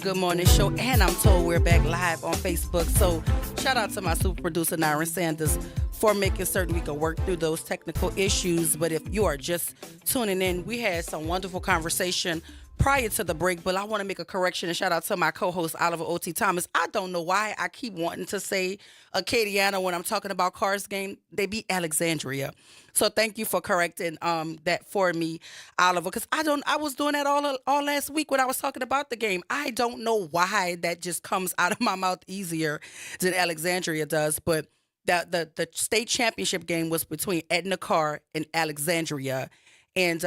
Good Morning Show, and I'm told we're back live on Facebook. So, shout out to my super producer, Nyron Sanders, for making certain we can work through those technical issues. But if you are just tuning in, we had some wonderful conversation prior to the break, but I want to make a correction and shout out to my co-host, Oliver O.T. Thomas. I don't know why I keep wanting to say Acadiana when I'm talking about Cards game. They beat Alexandria. So thank you for correcting that for me, Oliver, because I was doing that all last week when I was talking about the game. I don't know why that just comes out of my mouth easier than Alexandria does, but the state championship game was between Edna Carr and Alexandria, and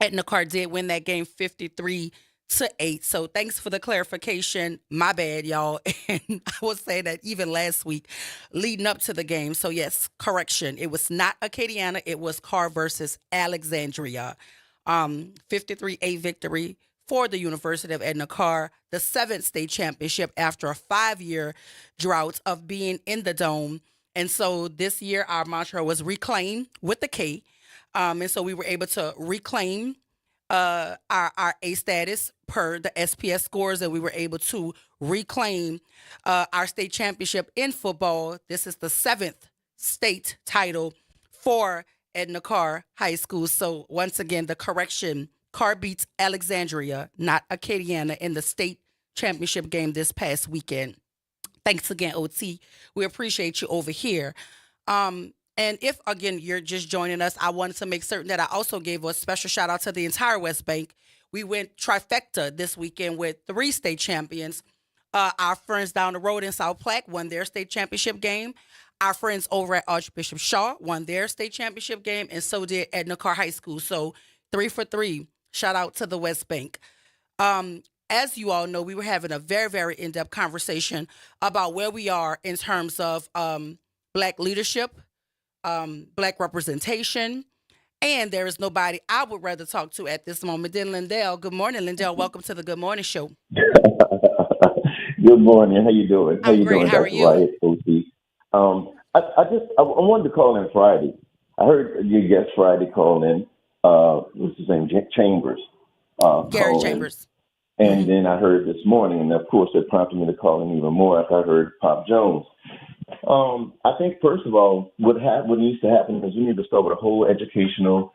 Edna Carr did win that game 53-8. So thanks for the clarification. My bad, y'all. And I will say that even last week, leading up to the game. So yes, correction. It was not Acadiana. It was Carr versus Alexandria. 53-8 victory for the University of Edna Carr, the 7th state championship after a 5-year drought of being in the Dome. And so this year, our mantra was reclaim with the K. And so we were able to reclaim our A status per the SPS scores, and we were able to reclaim our state championship in football. This is the 7th state title for Edna Carr High School. So once again, the correction, Carr beats Alexandria, not Acadiana, in the state championship game this past weekend. Thanks again, OT. We appreciate you over here. And if, again, you're just joining us, I wanted to make certain that I also gave a special shout out to the entire West Bank. We went trifecta this weekend with 3 state champions. Our friends down the road in South Platte won their state championship game. Our friends over at Archbishop Shaw won their state championship game, and so did Edna Carr High School. So 3 for 3. Shout out to the West Bank. As you all know, we were having a very, very in-depth conversation about where we are in terms of Black leadership, Black representation, and there is nobody I would rather talk to at this moment than Lindell. Good morning, Lindell. Welcome to the Good Morning Show. Good morning. How you doing? I'm great. How are you? Wyatt, OT. I wanted to call in Friday. I heard your guest Friday call in. What's his name? Chambers. Gary Chambers. And then I heard this morning, and of course it prompted me to call in even more after I heard Pop Jones. I think first of all, what needs to happen is we need to start with a whole educational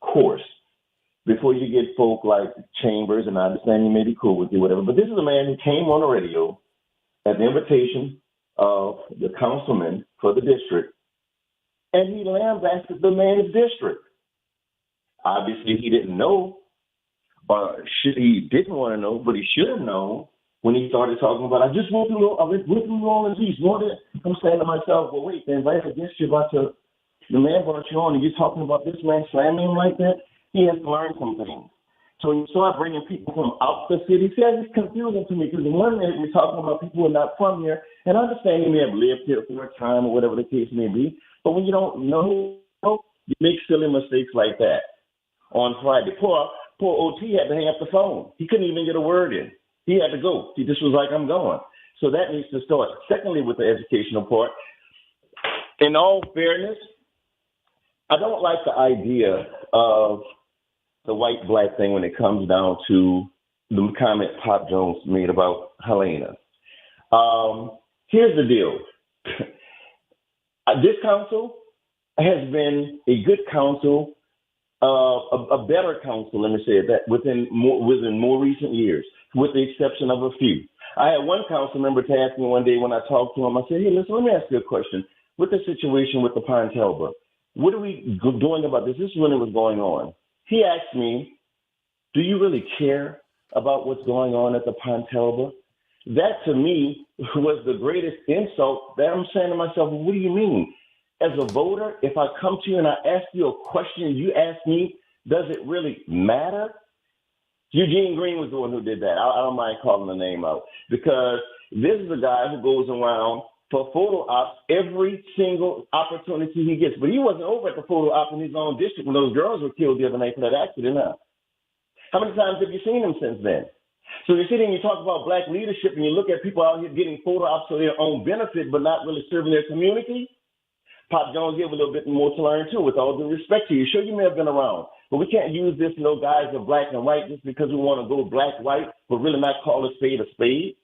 course before you get folk like Chambers. And I understand you may be cool with you, whatever. But this is a man who came on the radio at the invitation of the councilman for the district, and he lambasted the man's district. Obviously, he didn't know, or he didn't want to know, but he should have known. When he started talking about, I went through New Orleans East. I'm saying to myself, well, wait, then right against you about the man brought you on, and you're talking about this man slamming him like that? He has to learn some things. So when you start bringing people from out the city, it's confusing to me, because in one minute you're talking about people who are not from here, and I understand you may have lived here for a time or whatever the case may be, but when you don't know, you make silly mistakes like that. On Friday, poor OT had to hang up the phone. He couldn't even get a word in. He had to go. He just was like, I'm going. So that needs to start. Secondly, with the educational part, in all fairness, I don't like the idea of the white-black thing when it comes down to the comment Pop Jones made about Helena. Here's the deal. This council has been a good council, a better council, let me say it, that within more recent years, with the exception of a few. I had one council member to ask me one day when I talked to him, I said, hey, listen, let me ask you a question. With the situation with the Pontelba, what are we doing about this? This is when it was going on. He asked me, do you really care about what's going on at the Pontelba? That, to me, was the greatest insult that I'm saying to myself, well, what do you mean? As a voter, if I come to you and I ask you a question, you ask me, does it really matter? Eugene Green was the one who did that. I don't mind calling the name out, because this is a guy who goes around for photo ops every single opportunity he gets. But he wasn't over at the photo op in his own district when those girls were killed the other night for that accident. Huh? How many times have you seen him since then? So you sit here and you talk about Black leadership, and you look at people out here getting photo ops for their own benefit, but not really serving their community. Pop Jones, you have a little bit more to learn too, with all due respect to you. Sure, you may have been around But we can't use this, guys are black and white just because we want to go black, white, but really not call a spade a spade.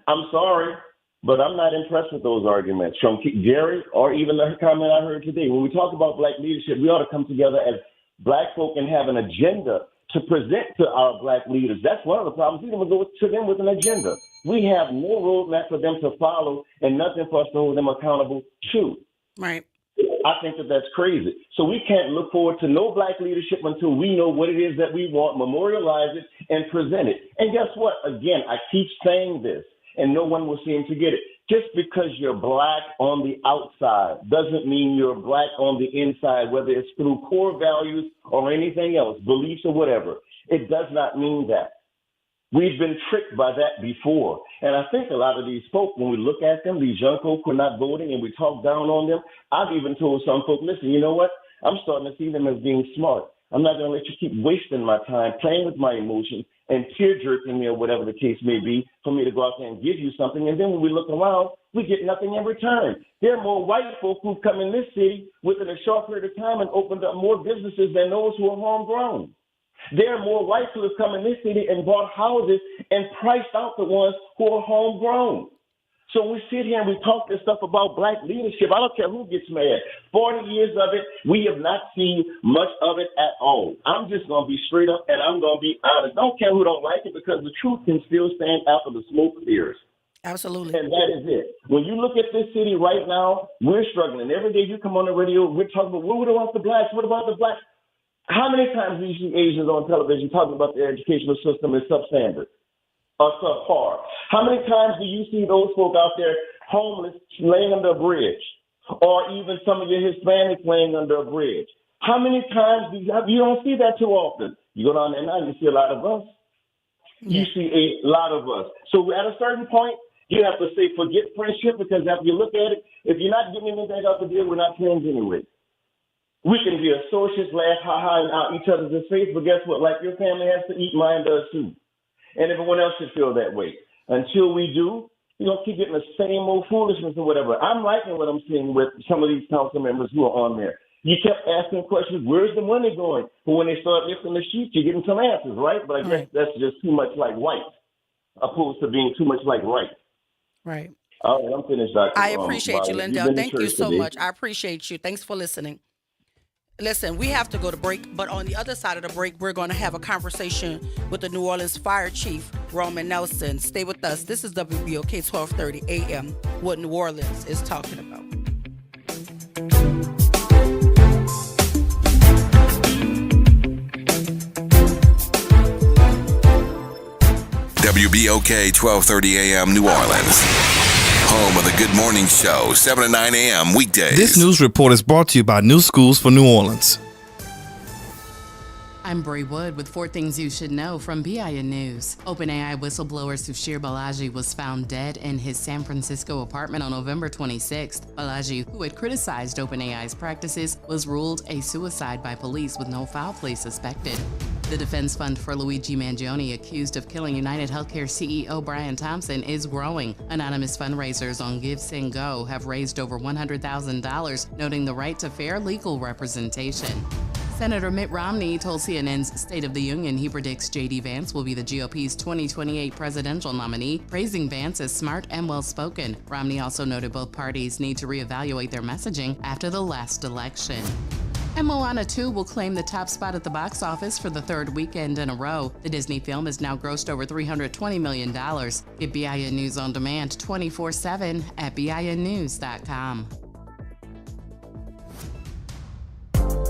I'm sorry, but I'm not impressed with those arguments from Jerry or even the comment I heard today. When we talk about black leadership, we ought to come together as black folk and have an agenda to present to our black leaders. That's one of the problems. We don't go to them with an agenda. We have no roadmap for them to follow and nothing for us to hold them accountable to. Right. I think that that's crazy. So we can't look forward to no black leadership until we know what it is that we want, memorialize it, and present it. And guess what? Again, I keep saying this, and no one will seem to get it. Just because you're black on the outside doesn't mean you're black on the inside, whether it's through core values or anything else, beliefs or whatever. It does not mean that. We've been tricked by that before. And I think a lot of these folk, when we look at them, these young folk who are not voting and we talk down on them, I've even told some folk, listen, you know what? I'm starting to see them as being smart. I'm not going to let you keep wasting my time, playing with my emotions and tear-jerking me or whatever the case may be for me to go out there and give you something. And then when we look around, we get nothing in return. There are more white folk who've come in this city within a short period of time and opened up more businesses than those who are homegrown. There are more whites who have come in this city and bought houses and priced out the ones who are homegrown. So we sit here and we talk this stuff about black leadership. I don't care who gets mad. 40 years of it, we have not seen much of it at all. I'm just going to be straight up and I'm going to be honest. Don't care who don't like it because the truth can still stand after the smoke clears. Absolutely. And that is it. When you look at this city right now, we're struggling. Every day you come on the radio, we're talking about, what about the blacks? What about the blacks? How many times do you see Asians on television talking about their educational system is substandard or subpar? How many times do you see those folk out there homeless laying under a bridge, or even some of your Hispanics laying under a bridge? How many times do you don't see that too often? You go down there now, you see a lot of us. You see a lot of us. So at a certain point, you have to say, forget friendship, because after you look at it, if you're not getting anything out the deal, we're not friends anyway. We can be associates, laugh, ha-ha, and out each other's face, but guess what? Like your family has to eat, mine does too. And everyone else should feel that way. Until we do, you're going to keep getting the same old foolishness or whatever. I'm liking what I'm seeing with some of these council members who are on there. You kept asking questions, where's the money going? But when they start lifting the sheets, you're getting some answers, right? But I guess that's just too much like white, opposed to being too much like right. Right. All right, I'm finished, Dr. I appreciate you, Lindell. Thank you so today. much. I appreciate you. Thanks for listening. Listen, we have to go to break, but on the other side of the break, we're going to have a conversation with the New Orleans Fire Chief, Roman Nelson. Stay with us. This is WBOK 1230 AM, what New Orleans is talking about. WBOK 1230 AM, New Orleans. Home of the Good Morning Show, 7 to 9 a.m. weekdays. This news report is brought to you by New Schools for New Orleans. I'm Brie Wood with 4 things you should know from BIN News. OpenAI whistleblower Sushir Balaji was found dead in his San Francisco apartment on November 26th. Balaji, who had criticized OpenAI's practices, was ruled a suicide by police with no foul play suspected. The defense fund for Luigi Mangione, accused of killing United Healthcare CEO Brian Thompson, is growing. Anonymous fundraisers on GiveSendGo have raised over $100,000, noting the right to fair legal representation. Senator Mitt Romney told CNN's State of the Union he predicts J.D. Vance will be the GOP's 2028 presidential nominee, praising Vance as smart and well-spoken. Romney also noted both parties need to reevaluate their messaging after the last election. And Moana 2 will claim the top spot at the box office for the 3rd weekend in a row. The Disney film has now grossed over $320 million. Get BIN News on demand 24/7 at BINnews.com.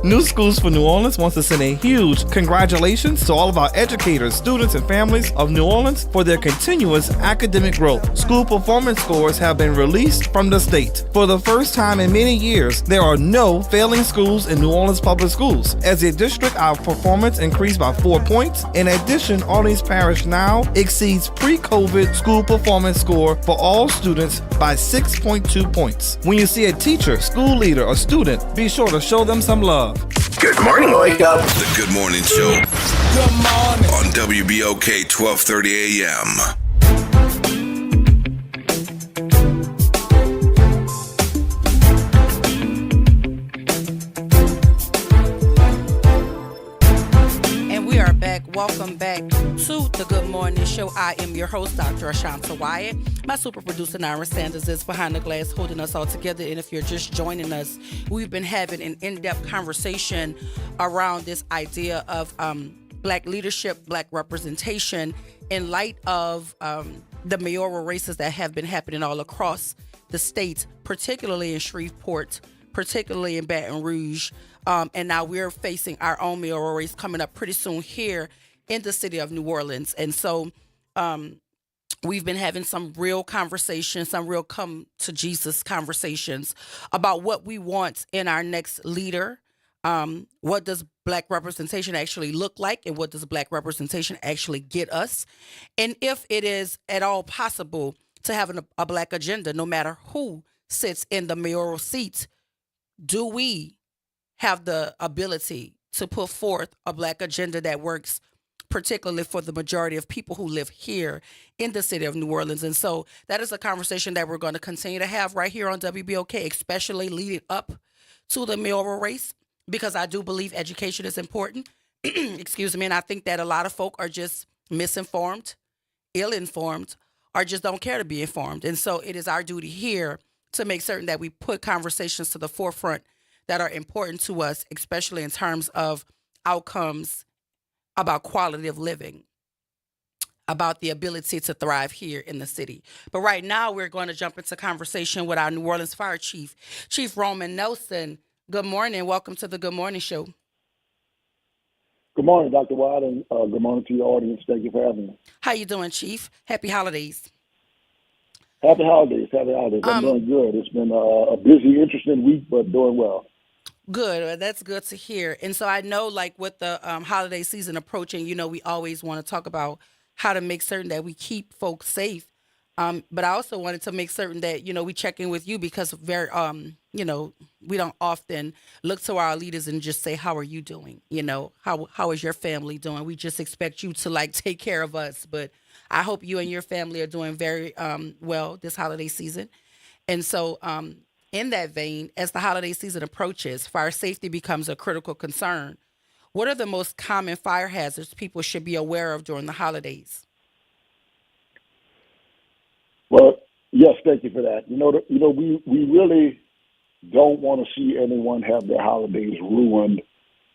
New Schools for New Orleans wants to send a huge congratulations to all of our educators, students, and families of New Orleans for their continuous academic growth. School performance scores have been released from the state. For the first time in many years, there are no failing schools in New Orleans Public Schools. As a district, our performance increased by 4 points. In addition, Orleans Parish now exceeds pre-COVID school performance score for all students by 6.2 points. When you see a teacher, school leader, or student, be sure to show them some love. Good morning, wake up. The Good Morning Show. Good morning. On WBOK 1230 AM. welcome back to the Good Morning Show. I am your host, Dr. Ashanta Wyatt. My super producer, Naira Sanders, is behind the glass holding us all together. And if you're just joining us, we've been having an in-depth conversation around this idea of Black leadership, Black representation in light of the mayoral races that have been happening all across the state, particularly in Shreveport, particularly in Baton Rouge. And now we're facing our own mayoral race coming up pretty soon here in the city of New Orleans. And so we've been having some real conversations, some real come to Jesus conversations about what we want in our next leader. What does Black representation actually look like, and what does Black representation actually get us? And if it is at all possible to have a Black agenda, no matter who sits in the mayoral seat, do we have the ability to put forth a Black agenda that works particularly for the majority of people who live here in the city of New Orleans? And so that is a conversation that we're going to continue to have right here on WBOK, especially leading up to the mayoral race, because I do believe education is important. Excuse me. And I think that a lot of folk are just misinformed, ill-informed, or just don't care to be informed. And so it is our duty here to make certain that we put conversations to the forefront that are important to us, especially in terms of outcomes about quality of living, about the ability to thrive here in the city. But right now, we're going to jump into conversation with our New Orleans Fire Chief, Chief Roman Nelson. Good morning. Welcome to the Good Morning Show. Good morning, Dr. Watt, and good morning to your audience. Thank you for having me. How you doing, Chief? Happy holidays. Happy holidays. Happy holidays. I'm doing good. It's been a busy, interesting week, but doing well. Good. That's good to hear. And so I know, like, with the holiday season approaching, we always want to talk about how to make certain that we keep folks safe. But I also wanted to make certain that, we check in with you, because we don't often look to our leaders and just say, how are you doing? How is your family doing? We just expect you to take care of us. But I hope you and your family are doing very well this holiday season. And so in that vein, as the holiday season approaches, fire safety becomes a critical concern. What are the most common fire hazards people should be aware of during the holidays? Well, yes, thank you for that. We really don't want to see anyone have their holidays ruined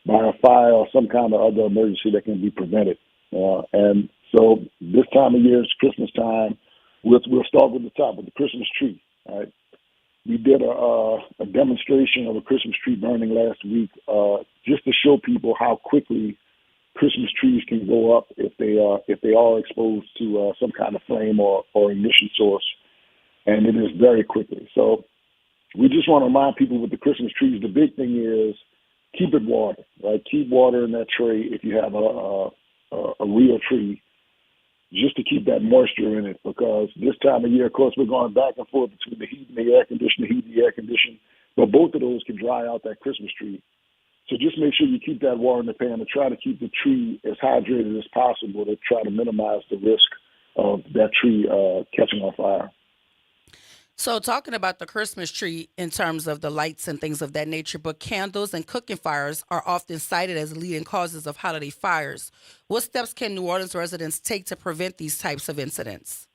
by a fire or some kind of other emergency that can be prevented. And so this time of year, it's Christmas time. We'll start with the top, with the Christmas tree. All right. We did a demonstration of a Christmas tree burning last week, just to show people how quickly Christmas trees can go up if they are exposed to some kind of flame or ignition source, and it is very quickly. So we just want to remind people with the Christmas trees, the big thing is keep it watered, right? Keep water in that tray if you have a real tree, just to keep that moisture in it, because this time of year, of course, we're going back and forth between the heat and the air conditioning, but both of those can dry out that Christmas tree. So just make sure you keep that water in the pan and try to keep the tree as hydrated as possible to try to minimize the risk of that tree catching on fire. So talking about the Christmas tree in terms of the lights and things of that nature, but candles and cooking fires are often cited as leading causes of holiday fires. What steps can New Orleans residents take to prevent these types of incidents?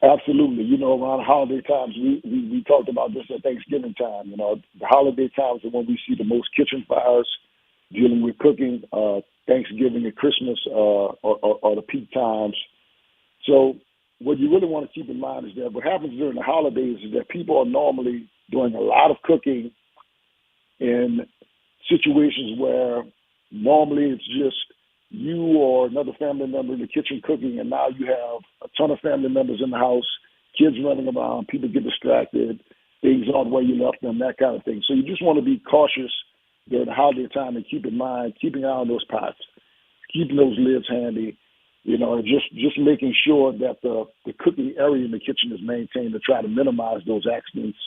Absolutely. Around holiday times, we talked about this at Thanksgiving time. The holiday times are when we see the most kitchen fires, dealing with cooking. Thanksgiving and Christmas are the peak times. So what you really want to keep in mind is that what happens during the holidays is that people are normally doing a lot of cooking in situations where normally it's just you or another family member in the kitchen cooking, and now you have a ton of family members in the house, kids running around, people get distracted, things aren't where you left them, that kind of thing. So you just want to be cautious during the holiday time and keep in mind, keeping an eye on those pots, keeping those lids handy, and just making sure that the cooking area in the kitchen is maintained to try to minimize those accidents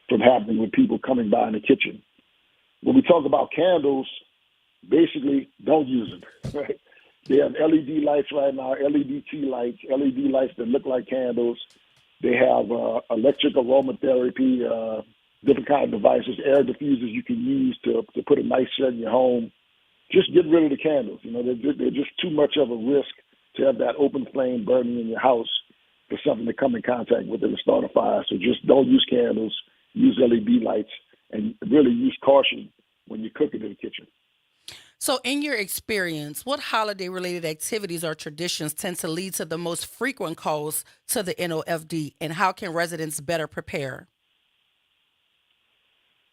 from happening with people coming by in the kitchen. When we talk about candles, basically don't use them, right? They have LED lights right now, LED lights that look like candles. They have electric aromatherapy, different kind of devices, air diffusers you can use to put a nice scent in your home. just get rid of the candles. They're just too much of a risk to have that open flame burning in your house for something to come in contact with it and start a fire. So just don't use candles, use LED lights, and really use caution when you're cooking in the kitchen. So, in your experience, what holiday-related activities or traditions tend to lead to the most frequent calls to the NOFD, and how can residents better prepare?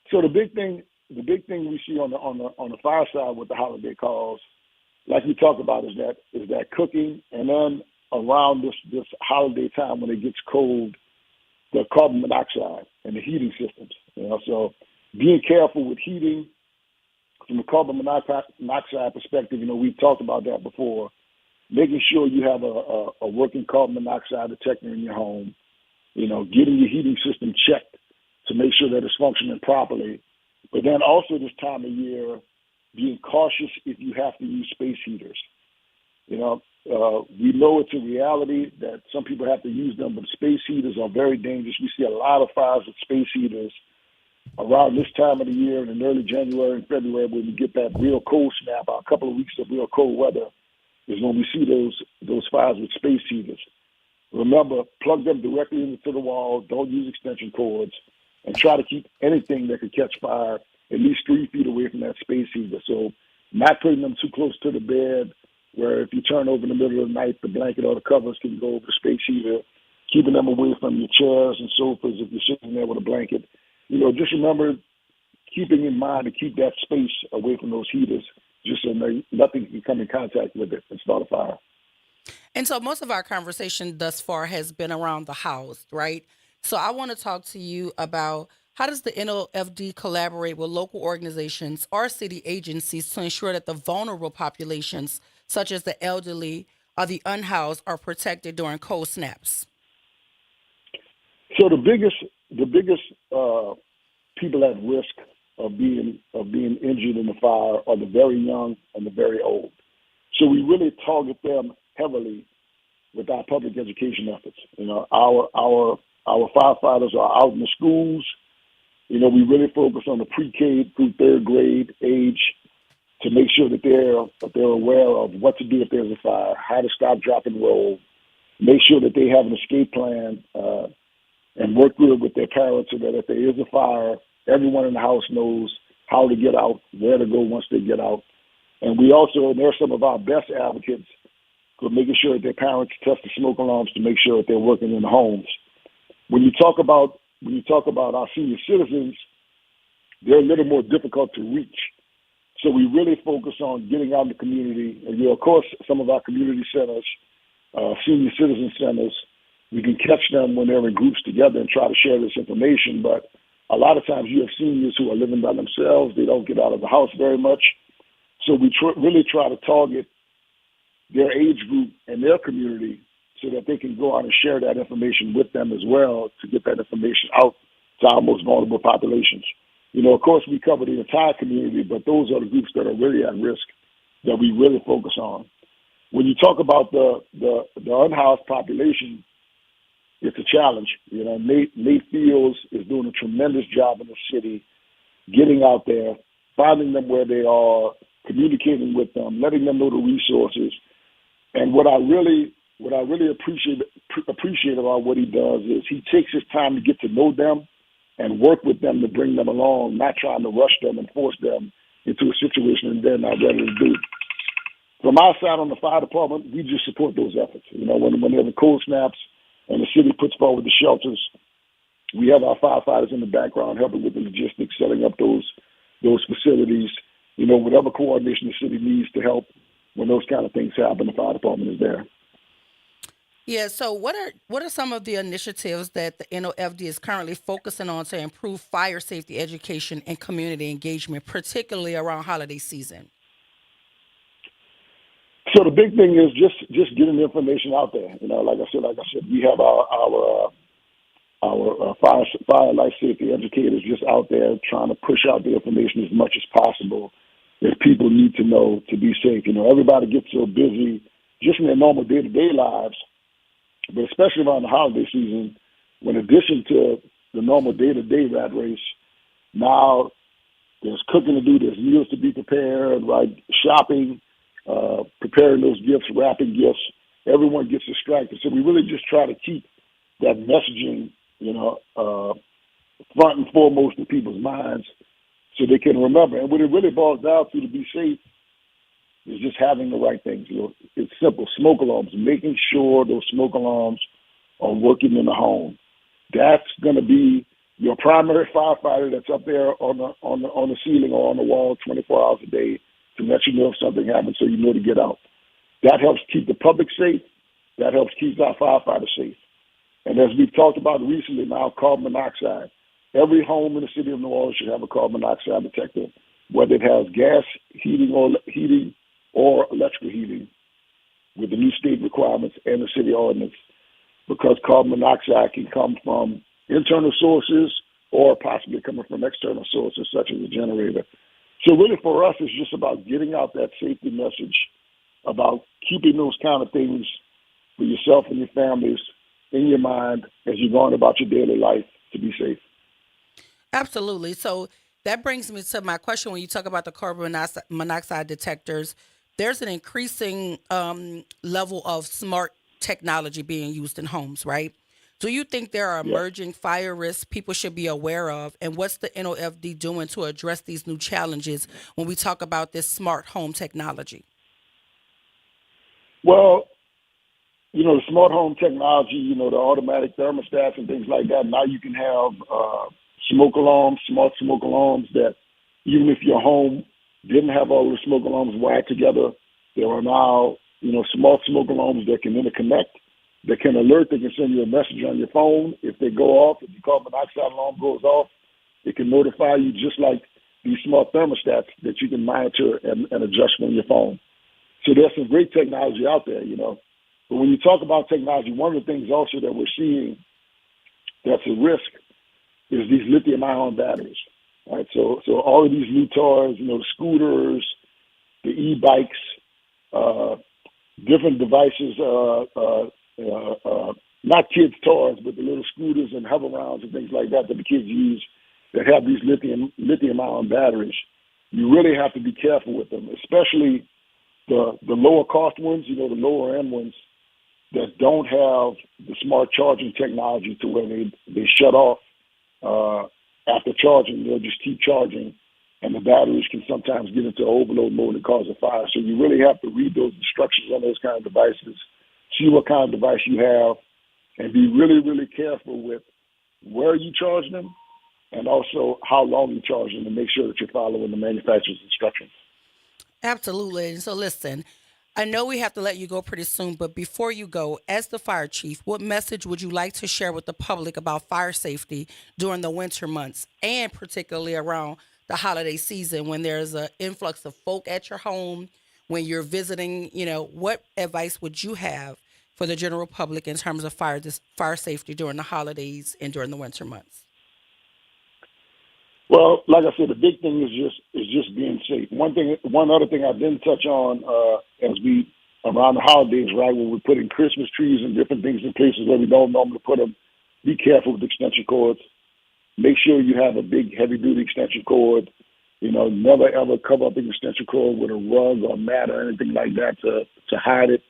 So the big thing we see on the fire side with the holiday calls, like we talked about, is that cooking, and then around this holiday time when it gets cold, the carbon monoxide and the heating systems. So being careful with heating. From a carbon monoxide perspective, we've talked about that before. Making sure you have a working carbon monoxide detector in your home. Getting your heating system checked to make sure that it's functioning properly. But then also this time of year, being cautious if you have to use space heaters. We know it's a reality that some people have to use them, but space heaters are very dangerous. We see a lot of fires with space heaters around this time of the year, in early January and February, when we get that real cold snap, a couple of weeks of real cold weather, is when we see those fires with space heaters. Remember, plug them directly into the wall. Don't use extension cords, and try to keep anything that could catch fire at least 3 feet away from that space heater. So not putting them too close to the bed, where if you turn over in the middle of the night, the blanket or the covers can go over the space heater. Keeping them away from your chairs and sofas if you're sitting there with a blanket. Just remember keeping in mind to keep that space away from those heaters, just so nothing can come in contact with it and start a fire. And so most of our conversation thus far has been around the house, right? So I want to talk to you about, how does the NOFD collaborate with local organizations or city agencies to ensure that the vulnerable populations, such as the elderly or the unhoused, are protected during cold snaps? So the biggest people at risk of being injured in the fire are the very young and the very old. So we really target them heavily with our public education efforts. Our firefighters are out in the schools. We really focus on the pre-K through third grade age to make sure that they're aware of what to do if there's a fire, how to stop, drop, and roll. Make sure that they have an escape plan. And work with their parents so that if there is a fire, everyone in the house knows how to get out, where to go once they get out. And they're some of our best advocates for making sure that their parents test the smoke alarms to make sure that they're working in the homes. When you talk about our senior citizens, they're a little more difficult to reach. So we really focus on getting out in the community. And of course, some of our community centers, senior citizen centers, we can catch them when they're in groups together and try to share this information. But a lot of times you have seniors who are living by themselves. They don't get out of the house very much. So we really try to target their age group and their community so that they can go out and share that information with them as well to get that information out to our most vulnerable populations. Of course, we cover the entire community, but those are the groups that are really at risk that we really focus on. When you talk about the unhoused population, it's a challenge. Nate Fields is doing a tremendous job in the city, getting out there, finding them where they are, communicating with them, letting them know the resources. And what I really appreciate about what he does is he takes his time to get to know them and work with them to bring them along, not trying to rush them and force them into a situation that they're not ready to do. From our side on the fire department, we just support those efforts. When there's a cold snaps, and the city puts forward the shelters, we have our firefighters in the background helping with the logistics, setting up those facilities, whatever coordination the city needs to help when those kind of things happen, the fire department is there. Yeah, so what are some of the initiatives that the NOFD is currently focusing on to improve fire safety education and community engagement, particularly around holiday season? So the big thing is just getting the information out there. Like I said, we have our fire life safety educators just out there trying to push out the information as much as possible that people need to know to be safe. Everybody gets so busy just in their normal day-to-day lives, but especially around the holiday season, when in addition to the normal day-to-day rat race, now There's cooking to do. There's meals to be prepared, right? Shopping, preparing those gifts, wrapping gifts. Everyone gets distracted. So we really just try to keep that messaging, front and foremost in people's minds so they can remember. And what it really boils down to be safe is just having the right things. It's simple. Smoke alarms, making sure those smoke alarms are working in the home. That's going to be your primary firefighter that's up there on the ceiling or on the wall 24 hours a day to let you know if something happens so you know to get out. That helps keep the public safe. That helps keep our firefighters safe. And as we've talked about recently now, carbon monoxide. Every home in the city of New Orleans should have a carbon monoxide detector, whether it has gas heating or electrical heating with the new state requirements and the city ordinance, because carbon monoxide can come from internal sources or possibly coming from external sources such as a generator. So really for us, it's just about getting out that safety message, about keeping those kind of things for yourself and your families in your mind as you're going about your daily life to be safe. Absolutely. So that brings me to my question. When you talk about the carbon monoxide detectors, there's an increasing level of smart technology being used in homes, right? Do you think there are emerging fire risks people should be aware of? And what's the NOFD doing to address these new challenges when we talk about this smart home technology? Well, the smart home technology, the automatic thermostats and things like that. Now you can have smoke alarms, smart smoke alarms that even if your home didn't have all the smoke alarms wired together, there are now, smart smoke alarms that can interconnect, that can alert, they can send you a message on your phone. If they go off, if the carbon monoxide alarm goes off, it can notify you just like these smart thermostats that you can monitor and adjust on your phone. So there's some great technology out there, But when you talk about technology, one of the things also that we're seeing that's a risk is these lithium-ion batteries. Right? So all of these new toys, the scooters, the e-bikes, different devices, not kids' toys, but the little scooters and hover rounds and things like that the kids use that have these lithium-ion batteries. You really have to be careful with them, especially the lower cost ones, the lower end ones that don't have the smart charging technology to where they shut off after charging. They'll just keep charging, and the batteries can sometimes get into overload mode and cause a fire. So you really have to read those instructions on those kind of devices, see what kind of device you have, and be really, really careful with where you charge them and also how long you charge them, and make sure that you're following the manufacturer's instructions. Absolutely. And so listen, I know we have to let you go pretty soon, but before you go, as the fire chief, what message would you like to share with the public about fire safety during the winter months, and particularly around the holiday season when there's an influx of folk at your home, when you're visiting? What advice would you have for the general public in terms of fire safety during the holidays and during the winter months? Well, like I said, the big thing is just being safe. One other thing I didn't touch on as we around the holidays, right, when we're putting Christmas trees and different things in places where we don't normally put them. Be careful with extension cords. Make sure you have a big, heavy-duty extension cord. Never ever cover up an extension cord with a rug or mat or anything like that to hide it,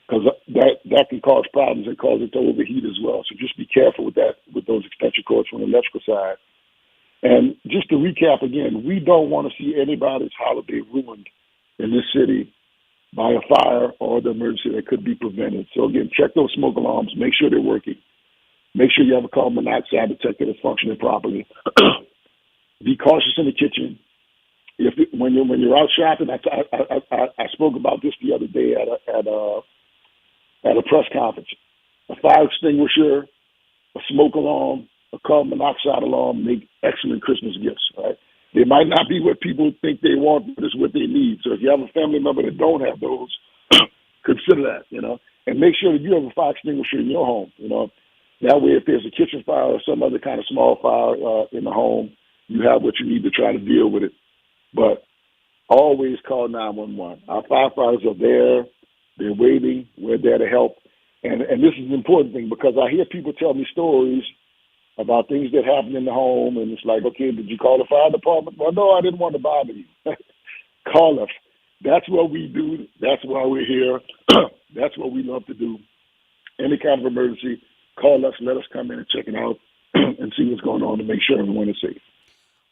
because that can cause problems and cause it to overheat as well. So just be careful with that, with those extension cords from the electrical side. And just to recap again, we don't want to see anybody's holiday ruined in this city by a fire or the emergency that could be prevented. So again, check those smoke alarms, make sure they're working. Make sure you have a carbon monoxide detector that's functioning properly. Be cautious in the kitchen. When you're out shopping, I spoke about this the other day at a press conference. A fire extinguisher, a smoke alarm, a carbon monoxide alarm make excellent Christmas gifts, right? They might not be what people think they want, but it's what they need. So if you have a family member that don't have those, consider that, and make sure that you have a fire extinguisher in your home, That way, if there's a kitchen fire or some other kind of small fire in the home, you have what you need to try to deal with it. But always call 911. Our firefighters are there. They're waiting. We're there to help. And this is an important thing, because I hear people tell me stories about things that happen in the home. And it's like, okay, did you call the fire department? Well, no, I didn't want to bother you. Call us. That's what we do. That's why we're here. That's what we love to do. Any kind of emergency, call us, let us come in and check it out and see what's going on to make sure everyone is safe.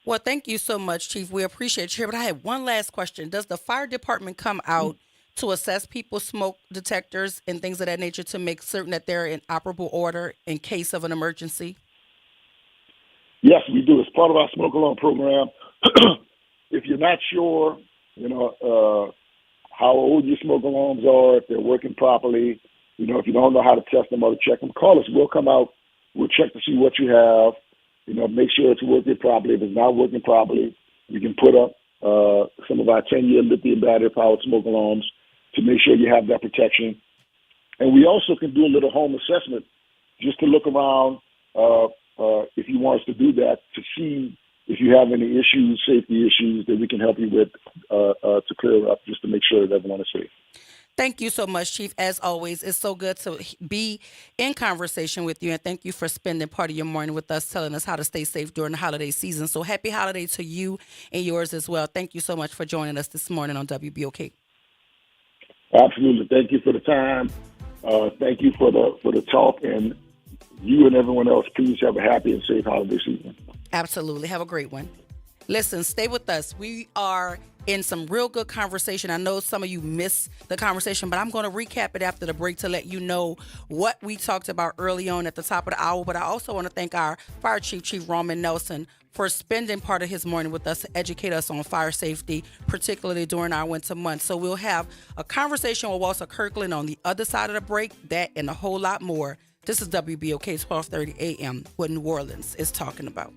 Well, thank you so much, Chief. We appreciate you here. But I had one last question. Does the fire department come out to assess people's smoke detectors and things of that nature to make certain that they're in operable order in case of an emergency? Yes, we do. It's part of our smoke alarm program. If you're not sure, how old your smoke alarms are, if they're working properly, if you don't know how to test them or to check them, call us. We'll come out. We'll check to see what you have. Make sure it's working properly. If it's not working properly, we can put up some of our 10-year lithium battery-powered smoke alarms to make sure you have that protection. And we also can do a little home assessment just to look around if you want us to do that, to see if you have any issues, safety issues that we can help you with to clear up, just to make sure that everyone is safe. Thank you so much, Chief. As always, it's so good to be in conversation with you, and thank you for spending part of your morning with us, telling us how to stay safe during the holiday season. So happy holiday to you and yours as well. Thank you so much for joining us this morning on WBOK. Absolutely. Thank you for the time. Thank you for the talk, and you and everyone else, please have a happy and safe holiday season. Absolutely. Have a great one. Listen, stay with us. We are in some real good conversation. I know some of you missed the conversation, but I'm going to recap it after the break to let you know what we talked about early on at the top of the hour. But I also want to thank our Fire Chief, Chief Roman Nelson, for spending part of his morning with us to educate us on fire safety, particularly during our winter months. So we'll have a conversation with Walter Kirkland on the other side of the break, that and a whole lot more. This is WBOK 1230 AM, what New Orleans is talking about.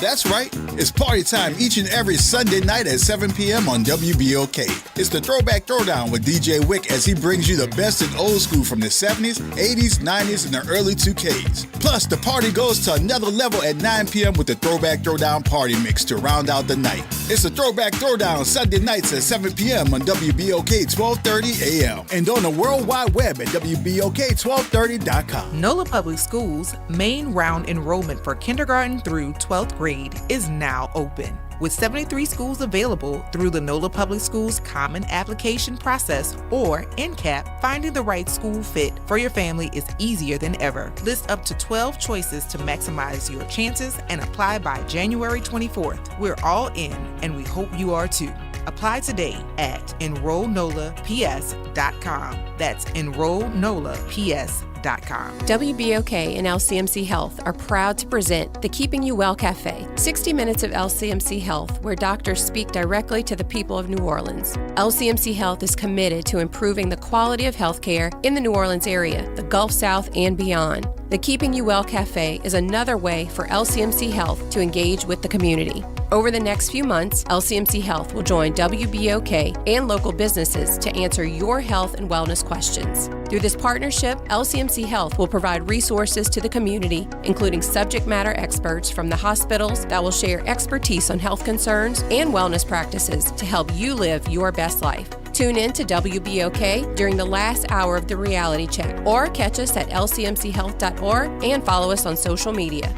That's right. It's party time each and every Sunday night at 7 p.m. on WBOK. It's the Throwback Throwdown with DJ Wick as he brings you the best in old school from the 70s, 80s, 90s, and the early 2Ks. Plus, the party goes to another level at 9 p.m. with the Throwback Throwdown Party Mix to round out the night. It's the Throwback Throwdown Sunday nights at 7 p.m. on WBOK 1230 AM and on the World Wide Web at WBOK1230.com. NOLA Public Schools' main round enrollment for kindergarten through 12th grade is now open. With 73 schools available through the NOLA Public Schools Common Application Process, or NCAP, finding the right school fit for your family is easier than ever. List up to 12 choices to maximize your chances and apply by January 24th. We're all in, and we hope you are too. Apply today at enrollnolaps.com. That's enrollnolaps.com. WBOK and LCMC Health are proud to present the Keeping You Well Cafe, 60 minutes of LCMC Health, where doctors speak directly to the people of New Orleans. LCMC Health is committed to improving the quality of health care in the New Orleans area, the Gulf South, and beyond. The Keeping You Well Cafe is another way for LCMC Health to engage with the community. Over the next few months, LCMC Health will join WBOK and local businesses to answer your health and wellness questions. Through this partnership, LCMC Health will provide resources to the community, including subject matter experts from the hospitals that will share expertise on health concerns and wellness practices to help you live your best life. Tune in to WBOK during the last hour of the reality check, or catch us at lcmchealth.org and follow us on social media.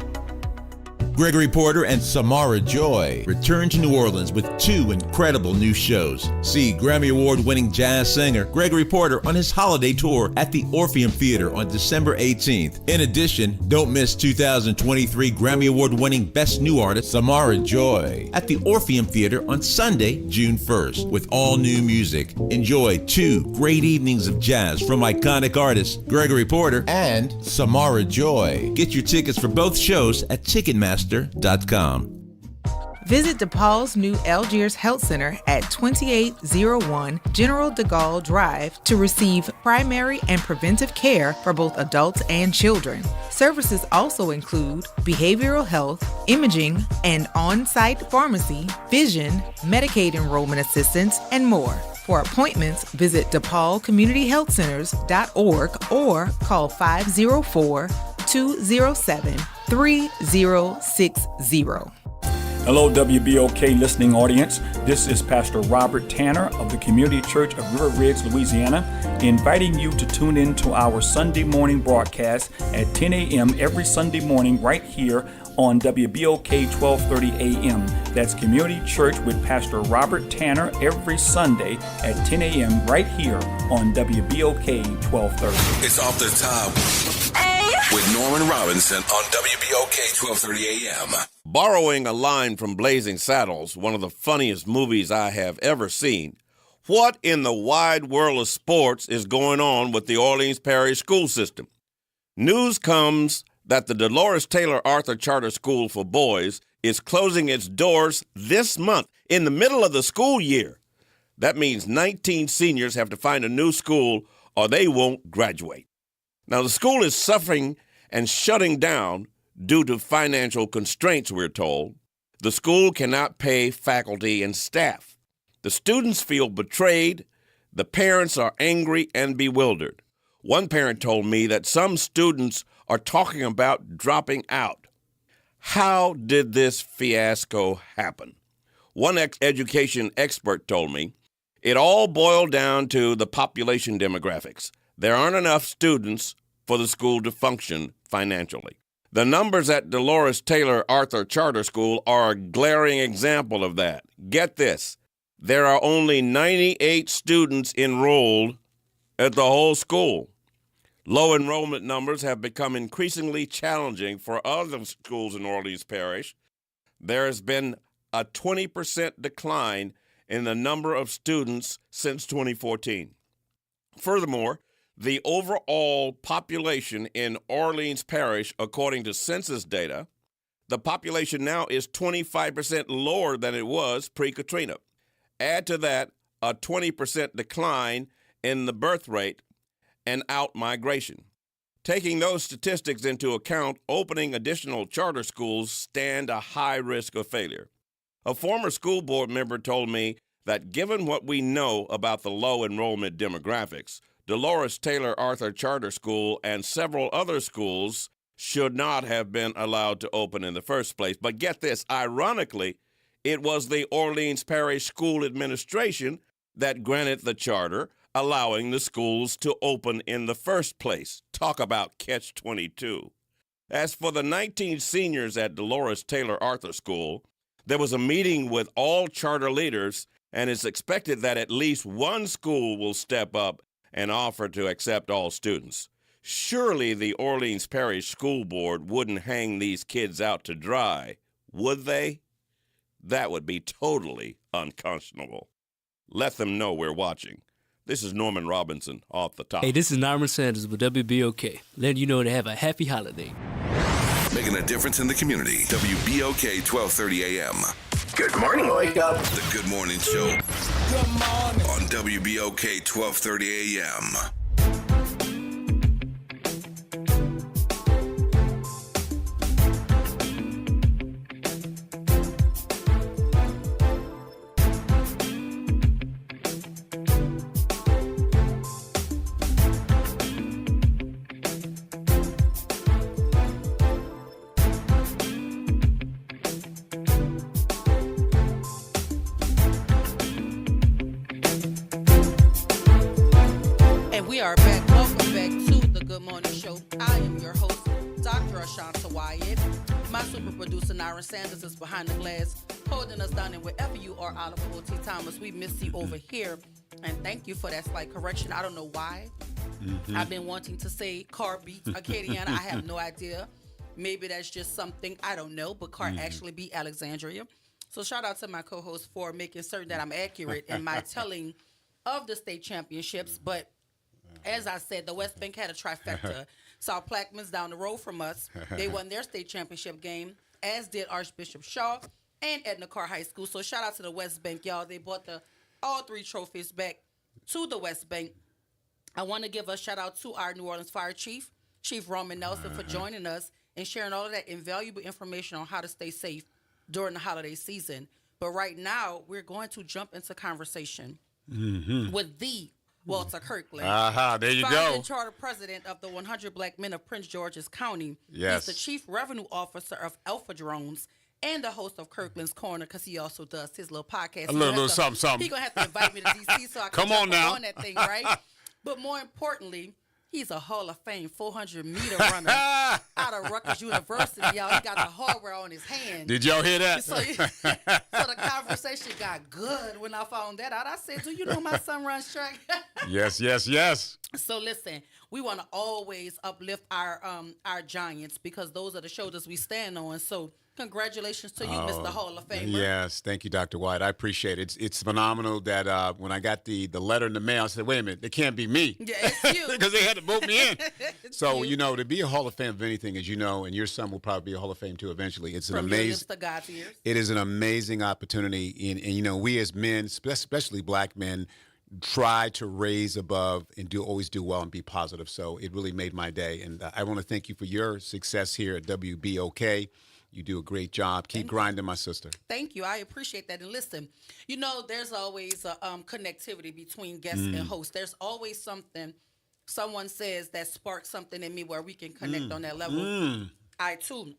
Gregory Porter and Samara Joy return to New Orleans with 2 incredible new shows. See Grammy Award-winning jazz singer Gregory Porter on his holiday tour at the Orpheum Theater on December 18th. In addition, don't miss 2023 Grammy Award-winning Best New Artist Samara Joy at the Orpheum Theater on Sunday, June 1st, with all new music. Enjoy 2 great evenings of jazz from iconic artists Gregory Porter and Samara Joy. Get your tickets for both shows at Ticketmaster.com. Visit DePaul's new Algiers Health Center at 2801 General de Gaulle Drive to receive primary and preventive care for both adults and children. Services also include behavioral health, imaging, and on-site pharmacy, vision, Medicaid enrollment assistance, and more. For appointments, visit DePaulCommunityHealthCenters.org or call 504-207-3060. Hello, WBOK listening audience. This is Pastor Robert Tanner of the Community Church of River Ridge, Louisiana, inviting you to tune in to our Sunday morning broadcast at 10 a.m. every Sunday morning right here on WBOK 1230 AM. That's Community Church with Pastor Robert Tanner every Sunday at 10 a.m. right here on WBOK 1230. It's Off the Top with Norman Robinson on WBOK 1230 AM. Borrowing a line from Blazing Saddles, one of the funniest movies I have ever seen, what in the wide world of sports is going on with the Orleans Parish school system? News comes that the Dolores Taylor Arthur Charter School for Boys is closing its doors this month in the middle of the school year. That means 19 seniors have to find a new school or they won't graduate. Now, the school is suffering and shutting down due to financial constraints, we're told. The school cannot pay faculty and staff. The students feel betrayed. The parents are angry and bewildered. One parent told me that some students are talking about dropping out. How did this fiasco happen? One education expert told me it all boiled down to the population demographics. There aren't enough students for the school to function financially. The numbers at Dolores Taylor Arthur Charter School are a glaring example of that. Get this, there are only 98 students enrolled at the whole school. Low enrollment numbers have become increasingly challenging for other schools in Orleans Parish. There has been a 20% decline in the number of students since 2014. Furthermore, the overall population in Orleans Parish, according to census data, the population now is 25% lower than it was pre-Katrina. Add to that a 20% decline in the birth rate and out-migration. Taking those statistics into account, opening additional charter schools stand a high risk of failure. A former school board member told me that given what we know about the low enrollment demographics, Dolores Taylor Arthur Charter School and several other schools should not have been allowed to open in the first place. But get this, ironically, it was the Orleans Parish School Administration that granted the charter, allowing the schools to open in the first place. Talk about catch-22. As for the 19 seniors at Dolores Taylor Arthur School, there was a meeting with all charter leaders, and it's expected that at least one school will step up and offer to accept all students. Surely the Orleans Parish School Board wouldn't hang these kids out to dry, would they? That would be totally unconscionable. Let them know we're watching. This is Norman Robinson, Off the Top. Hey, this is Norman Sanders with WBOK, letting you know to have a happy holiday. Making a difference in the community. WBOK 1230 AM. Good morning, wake up. The Good Morning Show. Good morning. On WBOK 1230 AM. We are back. Welcome back to the Good Morning Show. I am your host, Dr. Ashanta Wyatt. My My super producer, Nyron Sanders, is behind the glass, holding us down. And wherever you are, Oliver T. Thomas, we miss you over here. And thank you for that slight correction. I don't know why. I've been wanting to say Car beats Acadiana. I have no idea. Maybe that's just something, I don't know, but Car actually beat Alexandria. So shout out to my co-host for making certain that I'm accurate in my telling of the state championships. But as I said, the West Bank had a trifecta. South Plaquemines down the road from us, they won their state championship game, as did Archbishop Shaw and Edna Carr High School. So shout out to the West Bank, y'all. They brought all 3 trophies back to the West Bank. I want to give a shout out to our New Orleans Fire Chief, Chief Roman Nelson, for joining us and sharing all of that invaluable information on how to stay safe during the holiday season. But right now, we're going to jump into conversation with the Walter Kirkland. There you Founder go. and charter president of the 100 Black Men of Prince George's County. Yes. He's the chief revenue officer of Alpha Drones and the host of Kirkland's Corner, because he also does his little podcast. A little something. He's going to have to invite me to D.C. so I can jump on that thing, right? But more importantly, he's a Hall of Fame 400-meter runner out of Rutgers University, y'all. He got the hardware on his hand. Did y'all hear that? So the conversation got good when I found that out. I said, do you know my son runs track? Yes. So listen, we want to always uplift our giants, because those are the shoulders we stand on. So congratulations to you, Mr. Hall of Famer. Yes, thank you, Dr. White. I appreciate it. It's phenomenal that when I got the letter in the mail, I said, wait a minute, it can't be me. Yeah, it's you. Because they had to vote me in. So, you. to be a Hall of Fame of anything, as you know, and your son will probably be a Hall of Fame too eventually. It's an From amazing. to God's ears. It is an amazing opportunity. And we as men, especially black men, try to raise above and always do well and be positive. So it really made my day. And I want to thank you for your success here at WBOK. You do a great job. Keep grinding, my sister. Thank you. I appreciate that. And listen, there's always a connectivity between guests and hosts. There's always something someone says that sparks something in me where we can connect on that level. I, too,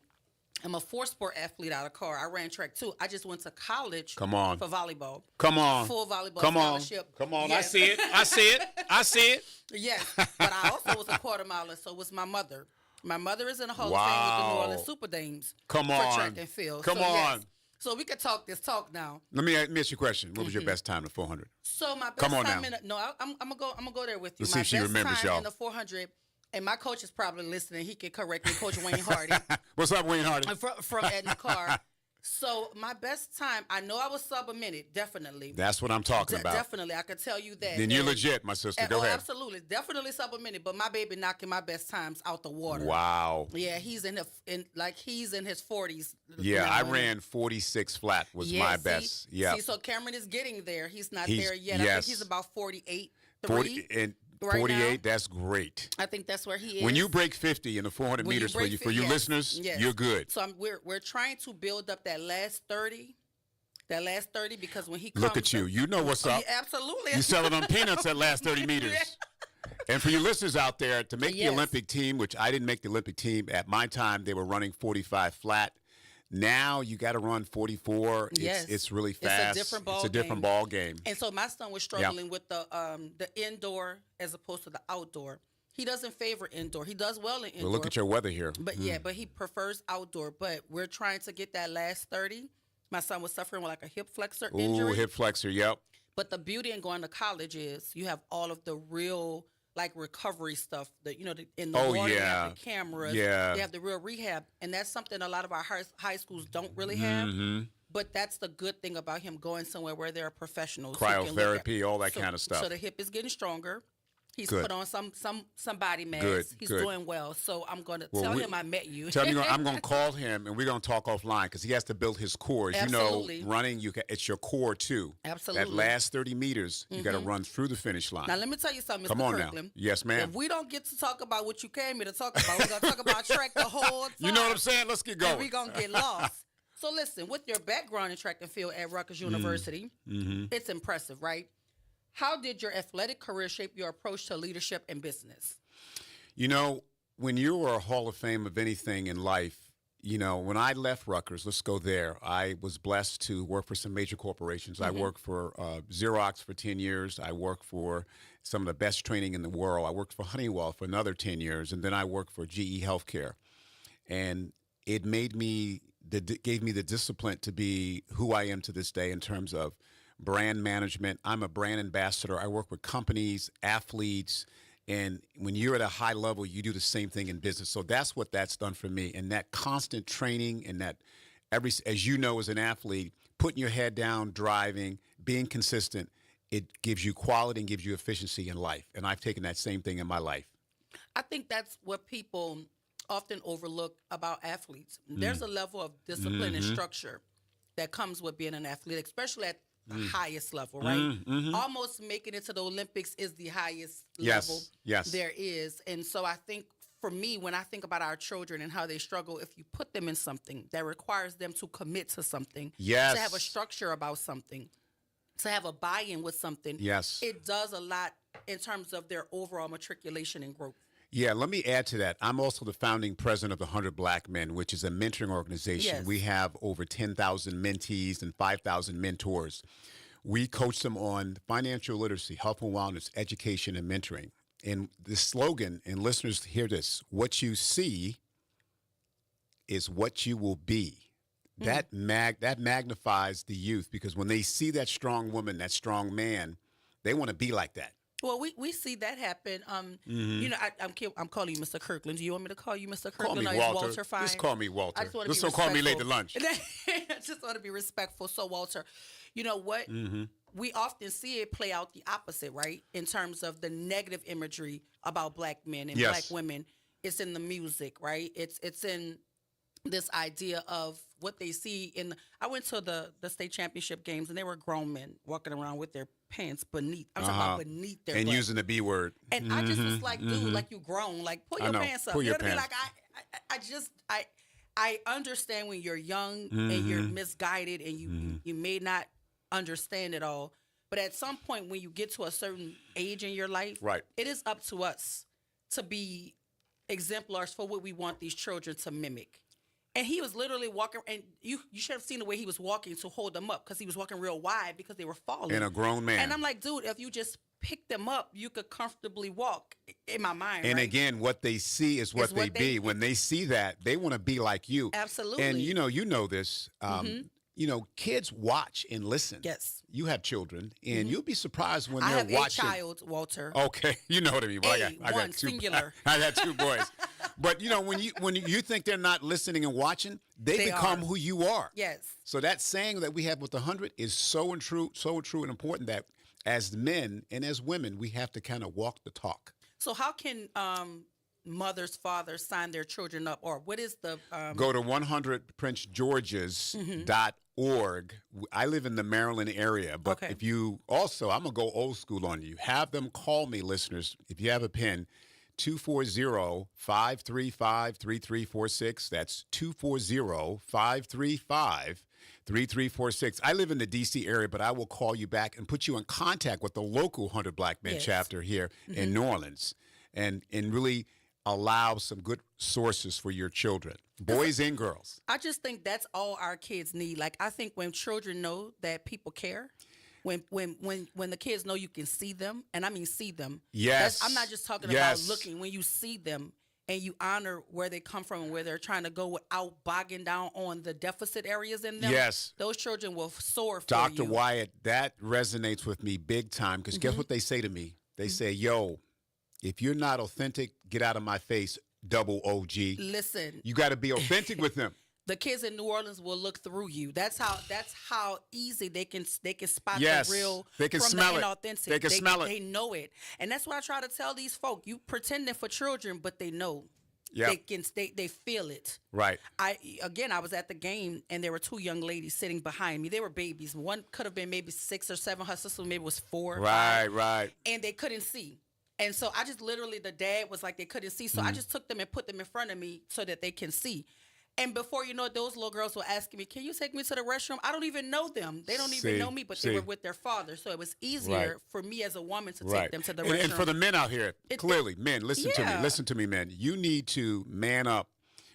am a 4-sport athlete out of Carr. I ran track, too. I just went to college for volleyball. Come on. Full volleyball scholarship. Come on. Yes. I see it. Yes. But I also was a quarter miler, so was my mother. My mother is in the Hall of Fame with the New Orleans Super Dames. Come for on. track and field. Come on. Yes. So we could talk this talk now. Let me ask you a question. What was your best time in the 400? So my best Come on time now. I'm gonna go there with you. Let's my see if she best remembers, time y'all. in the 400, and my coach is probably listening. He can correct me, Coach Wayne Hardy. What's up, Wayne Hardy? From Edna Carr. So my best time, I know I was sub a minute, definitely. That's what I'm talking about. Definitely, I could tell you that. Then you're legit, my sister. Go ahead. Absolutely, definitely sub a minute. But my baby knocking my best times out the water. Wow. Yeah, he's in his 40s. Yeah, I ran 46 flat was my best. Yeah. See, so Cameron is getting there. He's not there yet. Yes. I think he's about 48. 48, that's great. I think that's where he is. When you break 50 in the 400 meters for you listeners, you're good. So we're trying to build up that last 30. Because when he comes, look at you. You know what's up. Yeah, absolutely. You selling them peanuts that last 30 meters. Yeah. And for your listeners out there, to make the Olympic team, which I didn't make the Olympic team, at my time they were running 45 flat. Now you got to run 44. Yes. It's really fast. It's a different ball game. And so my son was struggling with the indoor as opposed to the outdoor. He doesn't favor indoor. He does well in indoor. Well, look at your weather here. But but he prefers outdoor. But we're trying to get that last 30. My son was suffering with like a hip flexor injury. Ooh, hip flexor, yep. But the beauty in going to college is you have all of the real recovery stuff that in the water, you have the cameras, you have the real rehab, and that's something a lot of our high schools don't really have. But that's the good thing about him going somewhere where there are professionals, cryotherapy, all that kind of stuff. So the hip is getting stronger. He's put on some body mass. He's doing well. So I'm going to tell him I met you. I'm going to call him, and we're going to talk offline because he has to build his core. As Absolutely. You know, running, it's your core, too. Absolutely. That last 30 meters, you got to run through the finish line. Now, let me tell you something, Mr. Come on Kirkland. now. Yes, ma'am. If we don't get to talk about what you came here to talk about, we're going to talk about track the whole time. You know what I'm saying? Let's get going. And we're going to get lost. So listen, with your background in track and field at Rutgers University, it's impressive, right? How did your athletic career shape your approach to leadership and business? You know, when you are a Hall of Fame of anything in life, when I left Rutgers, let's go there, I was blessed to work for some major corporations. I worked for Xerox for 10 years. I worked for some of the best training in the world. I worked for Honeywell for another 10 years, and then I worked for GE Healthcare. And it made me gave me the discipline to be who I am to this day in terms of brand management. I'm a brand ambassador. I work with companies, athletes, and when you're at a high level, you do the same thing in business. So that's what that's done for me. And that constant training and that as you know, as an athlete, putting your head down, driving, being consistent, it gives you quality and gives you efficiency in life. And I've taken that same thing in my life. I think that's what people often overlook about athletes. There's a level of discipline and structure that comes with being an athlete, especially at the highest level, right? Almost making it to the Olympics is the highest level there is. And so I think for me, when I think about our children and how they struggle, if you put them in something that requires them to commit to something, to have a structure about something, to have a buy-in with something, it does a lot in terms of their overall matriculation and growth. Yeah, let me add to that. I'm also the founding president of the 100 Black Men, which is a mentoring organization. Yes. We have over 10,000 mentees and 5,000 mentors. We coach them on financial literacy, health and wellness, education, and mentoring. And the slogan, and listeners hear this, what you see is what you will be. That magnifies the youth, because when they see that strong woman, that strong man, they want to be like that. Well, we see that happen. You know, I'm calling you Mr. Kirkland. Do you want me to call you Mr. Kirkland? Call me Walter. Fine? Just call me Walter. I just want to Just be don't call me late to respectful. lunch. I just want to be respectful. So, Walter, you know what? We often see it play out the opposite, right? In terms of the negative imagery about Black men and Black women. It's in the music, right? It's in this idea of what they see in. I went to the state championship games, and there were grown men walking around with their pants beneath. I'm talking about beneath their and butt. using the B word. And I just was like, dude, like you grown, like pull your pants up. Pull You know your what I mean? pants. Like I understand when you're young and you're misguided and you may not understand it all. But at some point when you get to a certain age in your life, it is up to us to be exemplars for what we want these children to mimic. And he was literally walking, and you should have seen the way he was walking to hold them up, because he was walking real wide because they were falling. And a grown man. And I'm like, dude, if you just pick them up, you could comfortably walk, in my mind. And right? again, what they see is what they be. When they see that, they want to be like you. Absolutely. And you know this. You know, kids watch and listen. Yes. You have children, and you'll be surprised when I they're have watching. a child, Walter. Okay, you know what I mean. Well, I got two. Singular. I got two boys. But you know, when you think they're not listening and watching, they become who you are. Yes. So that saying that we have with the 100 is so true and important, that as men and as women, we have to kind of walk the talk. So how can mothers, fathers sign their children up, or what is the go to 100princegeorges.org. I live in the Maryland area, but if you also, I'm gonna go old school on you. Have them call me, listeners, if you have a pen. 240-535-3346. That's 240-535-3346. I live in the D.C. area, but I will call you back and put you in contact with the local 100 Black Men chapter here in New Orleans, and really allow some good sources for your children, boys and girls. I just think that's all our kids need. Like, I think when children know that people care, when the kids know you can see them, and I mean see them. Yes. I'm not just talking about looking. When you see them and you honor where they come from and where they're trying to go without bogging down on the deficit areas in them. Yes. Those children will soar for Dr. you. Wyatt, that resonates with me big time, because guess what they say to me? They say, yo, if you're not authentic, get out of my face, double OG. Listen. You got to be authentic with them. The kids in New Orleans will look through you. That's how easy they can spot Yes, the real they can from smell the it. inauthentic. They can smell it. They know it, and that's why I try to tell these folk: you pretending for children, but they know. Yep. They feel it. Right. I was at the game, and there were two young ladies sitting behind me. They were babies. One could have been maybe 6 or 7. Her sister maybe was 4. Right, 5, right. and they couldn't see. And so I just literally, the dad was like, they couldn't see. So I just took them and put them in front of me so that they can see. And before you know it, those little girls were asking me, can you take me to the restroom? I don't even know them. They don't even know me, but they were with their father. So it was easier for me as a woman to take them to the restroom. And for the men out here, clearly, men, listen to me, men. You need to man up,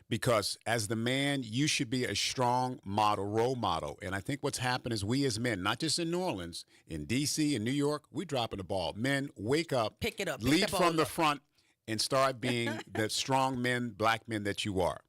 because as the man, you should be a strong model, role model. And I think what's happened is we as men, not just in New Orleans, in D.C., in New York, we dropping the ball. Men, wake up. Pick it up. Lead from the front and start being the strong men, Black men that you are.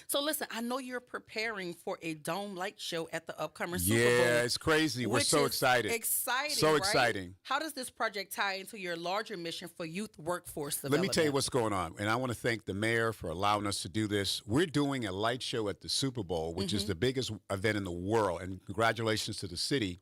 So listen, I know you're preparing for a dome light show at the upcoming Super Bowl. Yeah, it's crazy. We're so excited. Exciting, So right? exciting. How does this project tie into your larger mission for youth workforce development? Let me tell you what's going on. And I want to thank the mayor for allowing us to do this. We're doing a light show at the Super Bowl, which is the biggest event in the world. And congratulations to the city.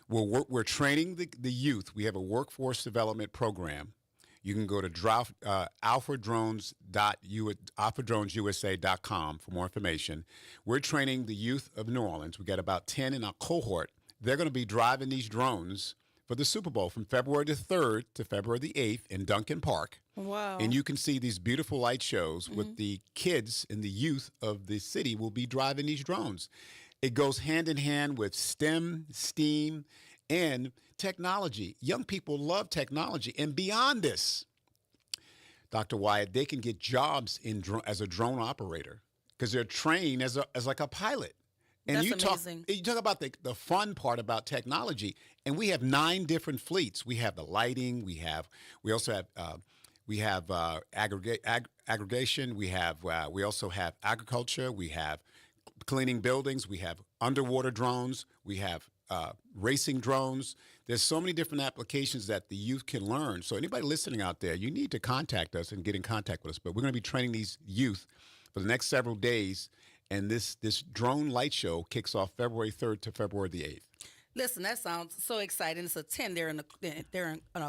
We're training the youth. We have a workforce development program. You can go to alphadronesusa.com for more information. We're training the youth of New Orleans. We got about 10 in our cohort. They're going to be driving these drones for the Super Bowl from February the 3rd to February the 8th in Duncan Park. Wow. And you can see these beautiful light shows with the kids and the youth of the city will be driving these drones. It goes hand in hand with STEM, STEAM, and technology. Young people love technology. And beyond this, Dr. Wyatt, they can get jobs as a drone operator because they're trained as like a pilot. And That's amazing. You talk about the fun part about technology, and we have 9 different fleets. We have the lighting. We also have aggregation. We also have agriculture. We have cleaning buildings. We have underwater drones. We have racing drones. There's so many different applications that the youth can learn. So anybody listening out there, you need to contact us and get in contact with us. But we're going to be training these youth for the next several days. And this drone light show kicks off February 3rd to February the 8th. Listen, that sounds so exciting. It's a 10. They're in a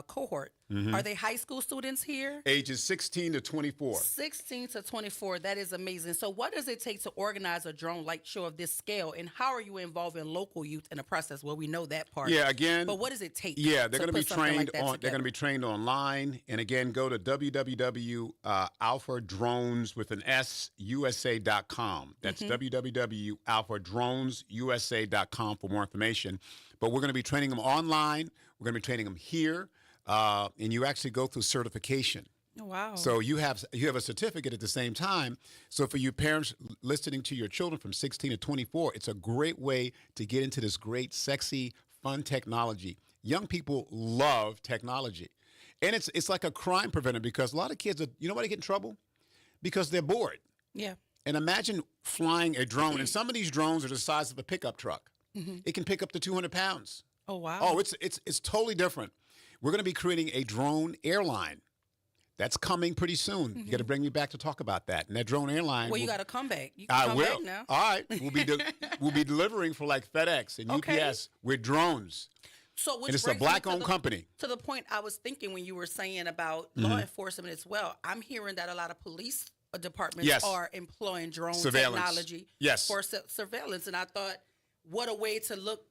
cohort. Are they high school students here? Ages 16 to 24. 16 to 24. That is amazing. So what does it take to organize a drone light show of this scale? And how are you involving local youth in the process? Well, we know that part. Yeah, again. But what does it take? Yeah, they're going to be trained they're going to be trained online. And again, go to www.alphadronesusa.com. That's www.alphadronesusa.com for more information. But we're going to be training them online. We're going to be training them here. And you actually go through certification. Oh, wow. So you have a certificate at the same time. So for you parents listening to your children from 16 to 24, it's a great way to get into this great, sexy, fun technology. Young people love technology. And it's like a crime preventer because a lot of kids, you know why they get in trouble? Because they're bored. Yeah. And imagine flying a drone. And some of these drones are the size of a pickup truck. It can pick up to 200 pounds. Oh, wow. Oh, it's totally different. We're going to be creating a drone airline. That's coming pretty soon. You got to bring me back to talk about that. And that drone airline. Well, you got to come back. You can come back now. All right. We'll be delivering for like FedEx and UPS with drones. So and it's a black-owned company. To the point I was thinking when you were saying about law enforcement as well, I'm hearing that a lot of police departments are employing drone technology for surveillance. And I thought, what a way to look,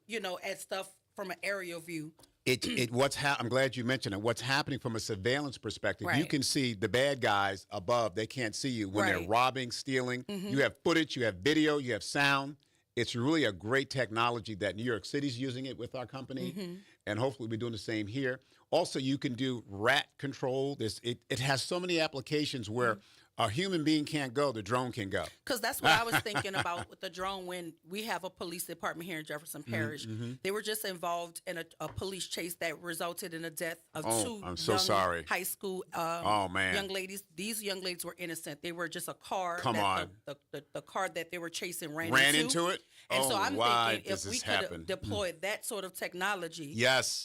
at stuff from an aerial view. I'm glad you mentioned it. What's happening from a surveillance perspective, Right. you can see the bad guys above. They can't see you when they're robbing, stealing. You have footage, you have video, you have sound. It's really a great technology that New York City's using it with our company, and hopefully we're doing the same here. Also, you can do rat control. It has so many applications where a human being can't go, the drone can go. Because that's what I was thinking about with the drone when we have a police department here in Jefferson Parish. They were just involved in a police chase that resulted in the death of two young high school young ladies. These young ladies were innocent. They were just a car. The car that they were chasing ran into it. And so I'm thinking if we could have deployed that sort of technology,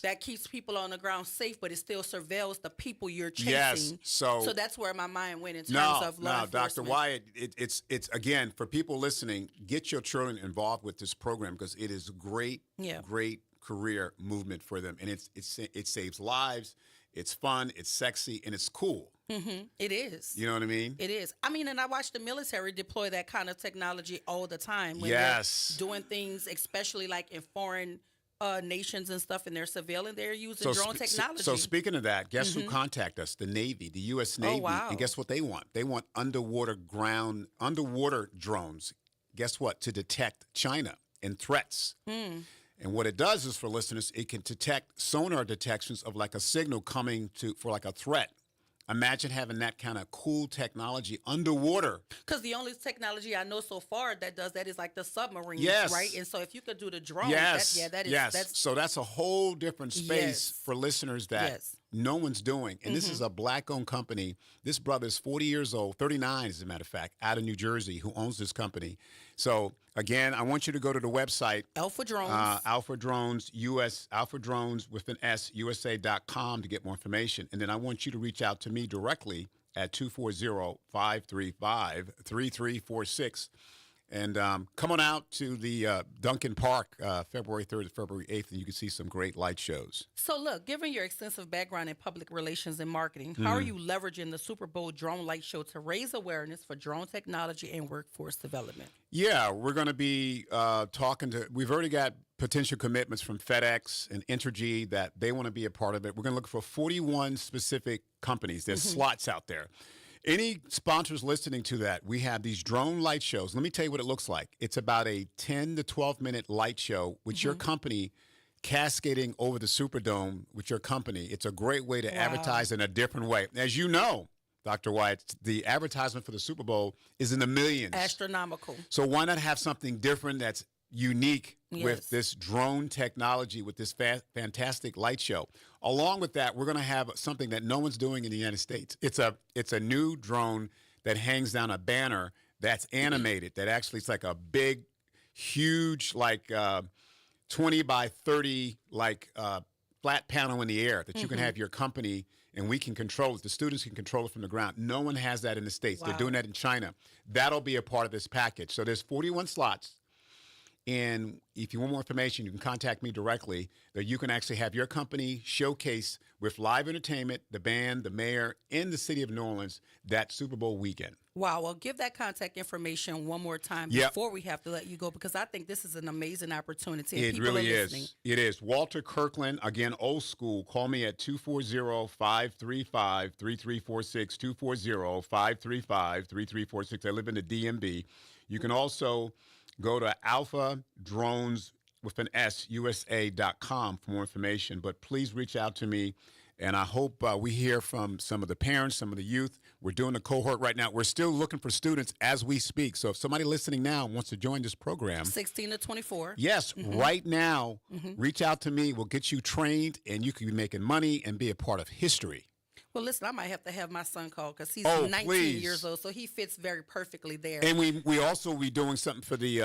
that keeps people on the ground safe, but it still surveils the people you're chasing. Yes. So that's where my mind went in terms of law enforcement. Dr. Wyatt, it's again, for people listening, get your children involved with this program because it is great career movement for them. And it saves lives, it's fun, it's sexy, and it's cool. It is. You know what I mean? It is. I mean, and I watch the military deploy that kind of technology all the time when they're doing things, especially like in foreign nations and stuff, and they're surveilling. They're using drone technology. So speaking of that, guess who contact us? The Navy, the U.S. Navy. Oh, wow. And guess what they want? They want underwater drones. Guess what? To detect China and threats. And what it does is, for listeners, it can detect sonar detections of like a signal coming for like a threat. Imagine having that kind of cool technology underwater. Because the only technology I know so far that does that is like the submarines, Yes. right? And so if you could do the drone, Yes. that is. Yes. So that's a whole different space for listeners that no one's doing. And this is a black-owned company. This brother is 40 years old, 39 as a matter of fact, out of New Jersey, who owns this company. So again, I want you to go to the website. Alpha Drones. Alpha Drones, Alpha Drones with an S, USA.com to get more information. And then I want you to reach out to me directly at 240-535-3346. And come on out to the Duncan Park February 3rd to February 8th, and you can see some great light shows. So, look, given your extensive background in public relations and marketing, how are you leveraging the Super Bowl drone light show to raise awareness for drone technology and workforce development? Yeah, we're going to be we've already got potential commitments from FedEx and Entergy that they want to be a part of it. We're going to look for 41 specific companies. There's slots out there. Any sponsors listening to that, we have these drone light shows. Let me tell you what it looks like. It's about a 10 to 12-minute light show with your company cascading over the Superdome with your company. It's a great way to advertise in a different way. As you know, Dr. White, the advertisement for the Super Bowl is in the millions. Astronomical. So why not have something different that's unique with this drone technology, with this fantastic light show? Along with that, we're going to have something that no one's doing in the United States. It's a new drone that hangs down a banner that's animated, that actually it's like a big, huge, like 20 by 30, like flat panel in the air that you can have your company and we can control it. The students can control it from the ground. No one has that in the States. They're doing that in China. That'll be a part of this package. So there's 41 slots. And if you want more information, you can contact me directly. That you can actually have your company showcase with live entertainment, the band, the mayor, in the city of New Orleans that Super Bowl weekend. Wow. Well, give that contact information one more time before we have to let you go, because I think this is an amazing opportunity. And it people really are listening. is. It is. Walter Kirkland, again, old school. Call me at 240-535-3346, 240-535-3346. I live in the DMV. You can also go to Alpha Drones with an S, USA.com for more information. But please reach out to me. And I hope we hear from some of the parents, some of the youth. We're doing a cohort right now. We're still looking for students as we speak. So if somebody listening now wants to join this program. 16 to 24. Yes, right now, reach out to me. We'll get you trained, and you can be making money and be a part of history. Well, listen, I might have to have my son call because he's 19 years old, so he fits very perfectly there. And we also will be doing something for the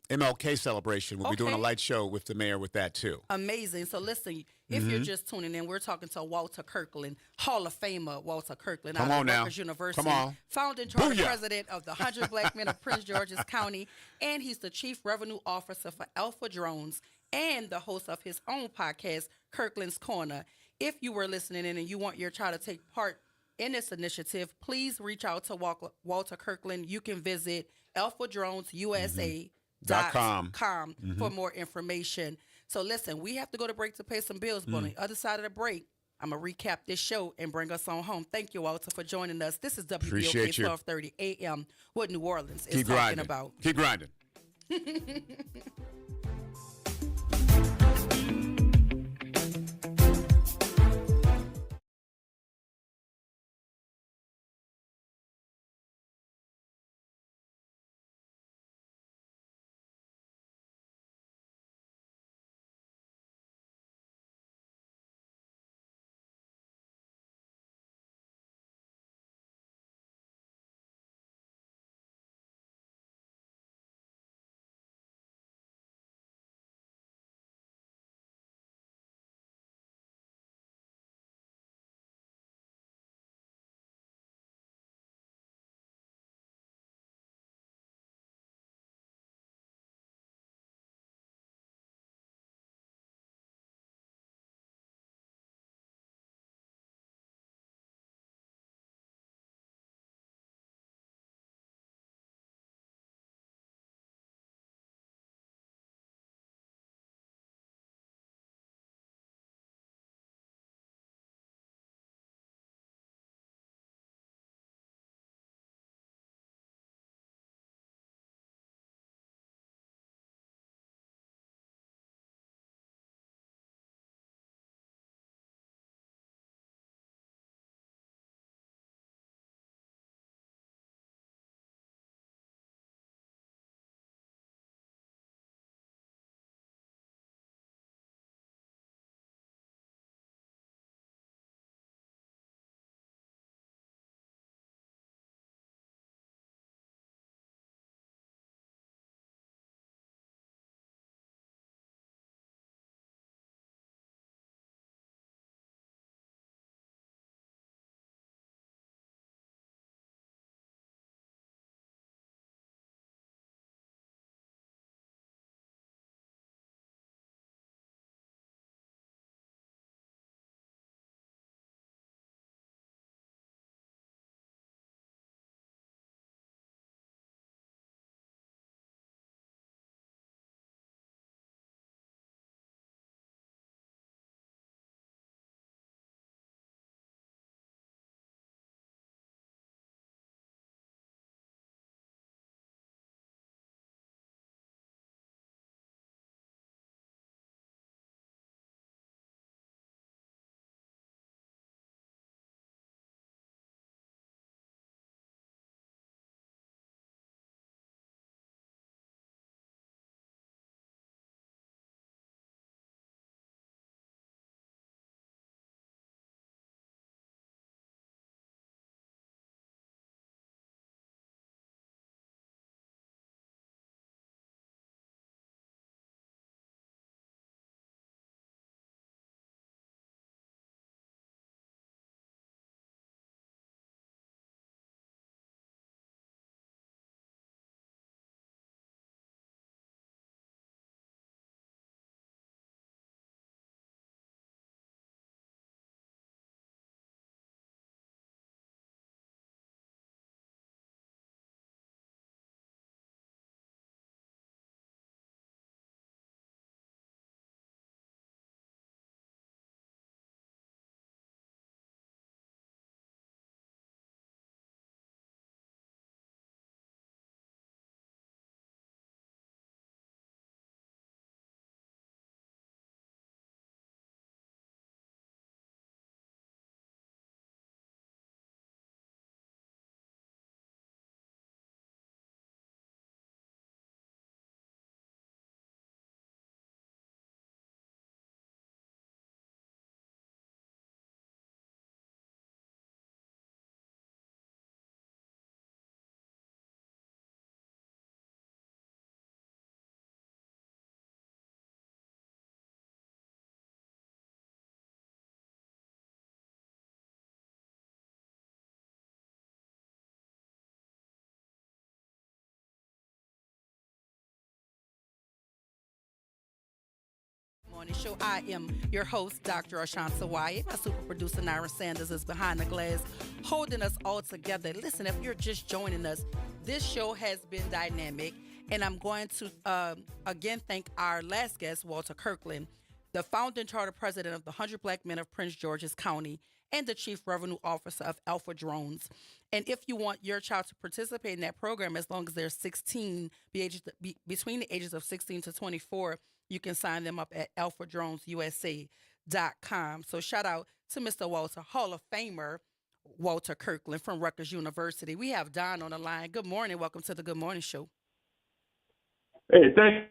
MLK celebration. We'll be doing a light show with the mayor with that, too. Amazing. So, listen, if you're just tuning in, we're talking to Walter Kirkland, Hall of Famer Walter Kirkland out of Rutgers University, founding charter president of the 100 Black Men of Prince George's County, and he's the chief revenue officer for Alpha Drones and the host of his own podcast, Kirkland's Corner. If you were listening in and you want your child to take part in this initiative, please reach out to Walter Kirkland. You can visit alphadronesusa.com for more information. So listen, we have to go to break to pay some bills, but on the other side of the break, I'm going to recap this show and bring us on home. Thank you, Walter, for joining us. This is WBOK 1230 AM, what New Orleans is talking about. Keep grinding. Morning Show. I am your host, Dr. Ashanta Wyatt. My super producer, Nyra Sanders, is behind the glass, holding us all together. Listen, if you're just joining us, this show has been dynamic, and I'm going to, again, thank our last guest, Walter Kirkland, the founding charter president of the 100 Black Men of Prince George's County and the chief revenue officer of Alpha Drones. And if you want your child to participate in that program, as long as they're 16, between the ages of 16 to 24, you can sign them up at alphadronesusa.com. So shout out to Mr. Walter, Hall of Famer Walter Kirkland from Rutgers University. We have Don on the line. Good morning. Welcome to the Good Morning Show. Hey, thanks.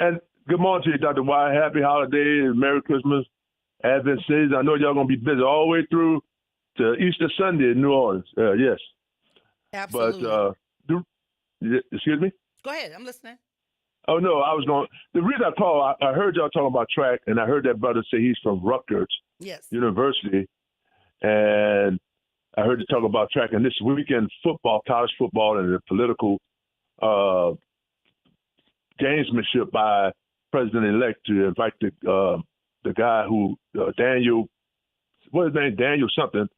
And good morning to you, Dr. Wyatt. Happy holidays, Merry Christmas, Advent season. I know y'all going to be busy all the way through to Easter Sunday in New Orleans. Yes. Absolutely. But, excuse me? Go ahead. I'm listening. Oh, no, the reason I called, I heard y'all talking about track, and I heard that brother say he's from Rutgers University, and I heard you talk about track, and this weekend football, college football, and the political gamesmanship by President-elect to invite the guy who, Daniel, what is his name, Daniel something,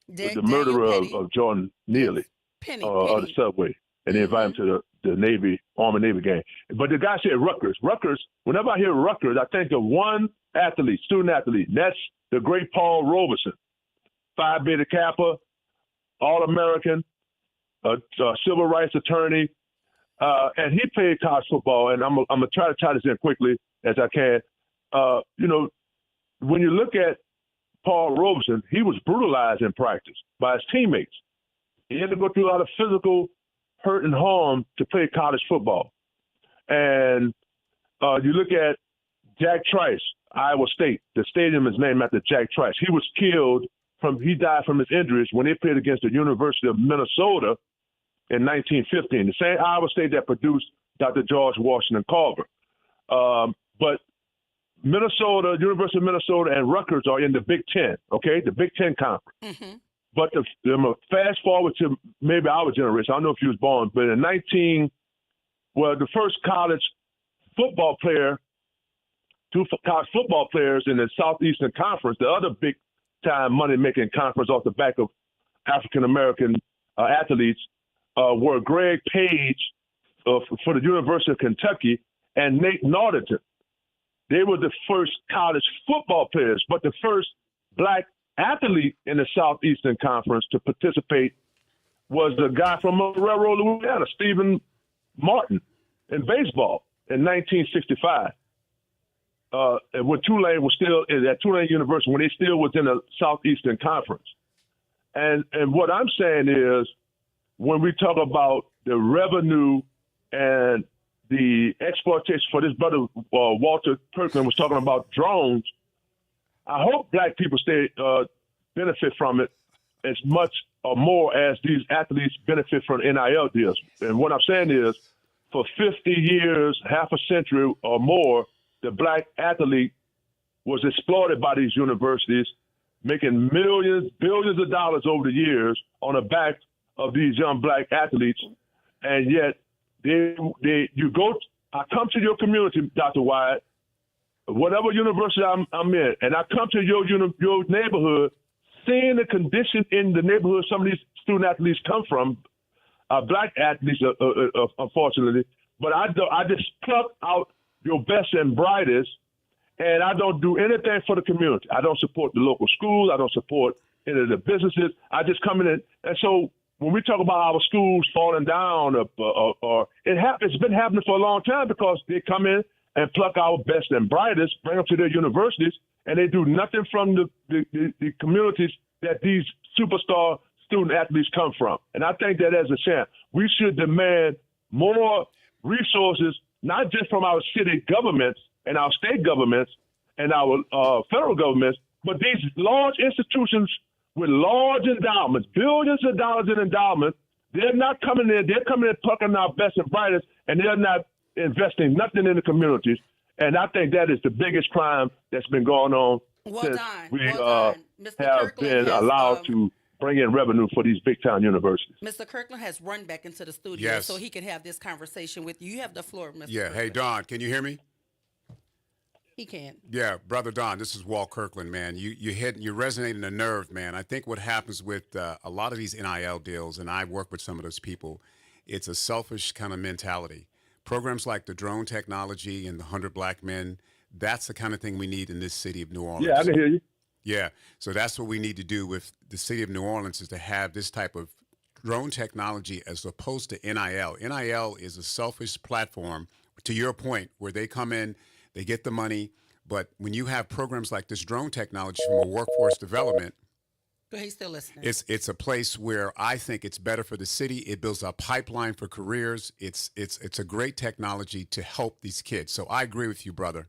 the murderer of Jordan Neely of the subway, and they invite him to the Navy, Army Navy game. But the guy said Rutgers. Rutgers, whenever I hear Rutgers, I think of one athlete, student athlete, and that's the great Paul Robeson, Phi Beta Kappa, All-American, civil rights attorney, and he played college football, and I'm going to try to tie this in quickly as I can. When you look at Paul Robeson, he was brutalized in practice by his teammates. He had to go through a lot of physical hurt and harm to play college football. And you look at Jack Trice, Iowa State. The stadium is named after Jack Trice. He was killed he died from his injuries when they played against the University of Minnesota in 1915, the same Iowa State that produced Dr. George Washington Carver. But Minnesota, University of Minnesota, and Rutgers are in the Big Ten, okay, the Big Ten Conference. Mm-hmm. But fast forward to maybe our generation, I don't know if you was born, but in the first college football player, two college football players in the Southeastern Conference, the other big-time money-making conference off the back of African-American athletes, were Greg Page for the University of Kentucky and Nate Northington. They were the first college football players, but the first black athlete in the Southeastern Conference to participate was the guy from Railroad, Louisiana, Stephen Martin, in baseball in 1965. When Tulane was still at Tulane University, when they still was in the Southeastern Conference. And what I'm saying is, when we talk about the revenue and the exploitation for this brother, Walter Kirkland was talking about drones, I hope black people benefit from it as much or more as these athletes benefit from NIL deals. And what I'm saying is, for 50 years, half a century or more, the black athlete was exploited by these universities, making millions, billions of dollars over the years on the back of these young black athletes. And yet, I come to your community, Dr. Wyatt, whatever university I'm in, and I come to your neighborhood, seeing the condition in the neighborhood some of these student athletes come from, black athletes, unfortunately, but I just pluck out your best and brightest, and I don't do anything for the community. I don't support the local schools. I don't support any of the businesses. I just come in and so when we talk about our schools falling down, it's been happening for a long time because they come in and pluck our best and brightest, bring them to their universities, and they do nothing from the communities that these superstar student athletes come from. And I think that as a champ, we should demand more resources, not just from our city governments and our state governments and our federal governments, but these large institutions with large endowments, billions of dollars in endowments. They're not coming in. They're coming in plucking our best and brightest, and they're not investing nothing in the communities. And I think that is the biggest crime that's been going on since we have been allowed to bring in revenue for these big-time universities. Mr. Kirkland has run back into the studio so he can have this conversation with you. You have the floor, Mr. Kirkland. Hey, Don, can you hear me? He can. Yeah, Brother Don, this is Walt Kirkland, man. You're resonating a nerve, man. I think what happens with a lot of these NIL deals, and I work with some of those people, it's a selfish kind of mentality. Programs like the drone technology and the 100 Black Men, that's the kind of thing we need in this city of New Orleans. Yeah, I can hear you. Yeah, so that's what we need to do with the city of New Orleans, is to have this type of drone technology as opposed to NIL. NIL is a selfish platform, to your point, where they come in, they get the money, but when you have programs like this drone technology from a workforce development, Go ahead, he's still listening. it's a place where I think it's better for the city. It builds a pipeline for careers. It's a great technology to help these kids. So I agree with you, brother.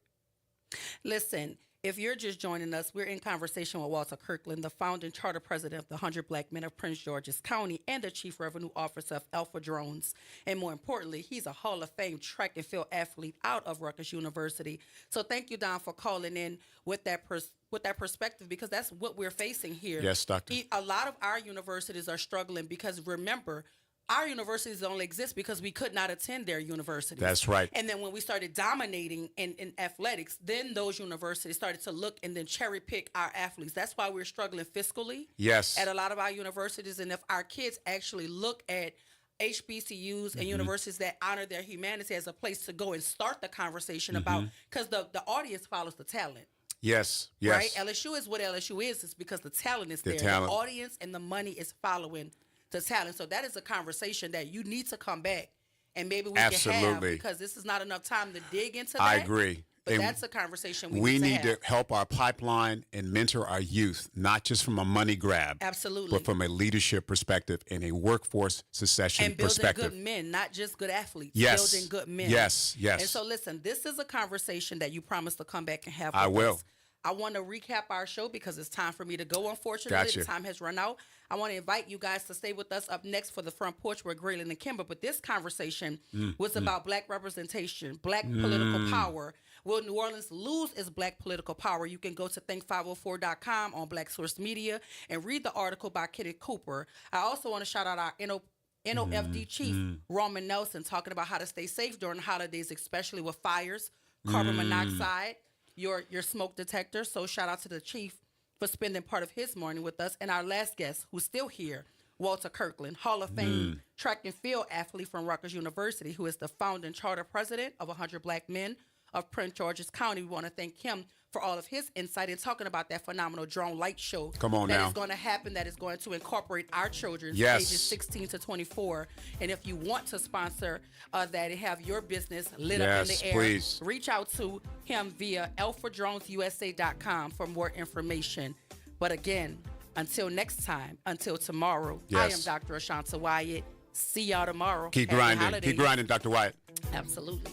Listen, if you're just joining us, we're in conversation with Walter Kirkland, the founding charter president of the 100 Black Men of Prince George's County and the chief revenue officer of Alpha Drones. And more importantly, he's a Hall of Fame track and field athlete out of Rutgers University. So thank you, Don, for calling in with that perspective, because that's what we're facing here. Yes, Doctor. A lot of our universities are struggling because, remember, our universities only exist because we could not attend their universities. That's right. And then when we started dominating in athletics, then those universities started to look and then cherry pick our athletes. That's why we're struggling fiscally. Yes. At a lot of our universities. And if our kids actually look at HBCUs and universities that honor their humanity as a place to go and start the conversation about, because the audience follows the talent. Yes. Right? LSU is what LSU is. It's because the talent is there. The audience and the money is following the talent. So that is a conversation that you need to come back and maybe we can have, because this is not enough time to dig into that. I agree. But that's a conversation we need to help our pipeline and mentor our youth, not just from a money grab. Absolutely. But from a leadership perspective and a workforce succession perspective. And building good men, not just good athletes. Yes. Building good men. Yes. And so listen, this is a conversation that you promised to come back and have with I will. us. I want to recap our show because it's time for me to go. Unfortunately, Gotcha. The time has run out. I want to invite you guys to stay with us up next for the Front Porch with Graylin and Kimber. But this conversation was about Black representation, Black political power. Will New Orleans lose its Black political power? You can go to think504.com on Black Source Media and read the article by Kenneth Cooper. I also want to shout out our NOFD chief, Roman Nelson, talking about how to stay safe during the holidays, especially with fires, carbon monoxide, your smoke detector. So shout out to the chief for spending part of his morning with us. And our last guest, who's still here, Walter Kirkland, Hall of Fame track and field athlete from Rutgers University, who is the founding charter president of 100 Black Men of Prince George's County. We want to thank him for all of his insight in talking about that phenomenal drone light show that is going to happen, that is going to incorporate our children ages 16 to 24. And if you want to sponsor that and have your business lit up in the air, please reach out to him via alphadronesusa.com for more information. But again, until next time, until tomorrow, I am Dr. Ashanta Wyatt. See y'all tomorrow. Keep grinding. Keep grinding, Dr. Wyatt. Absolutely.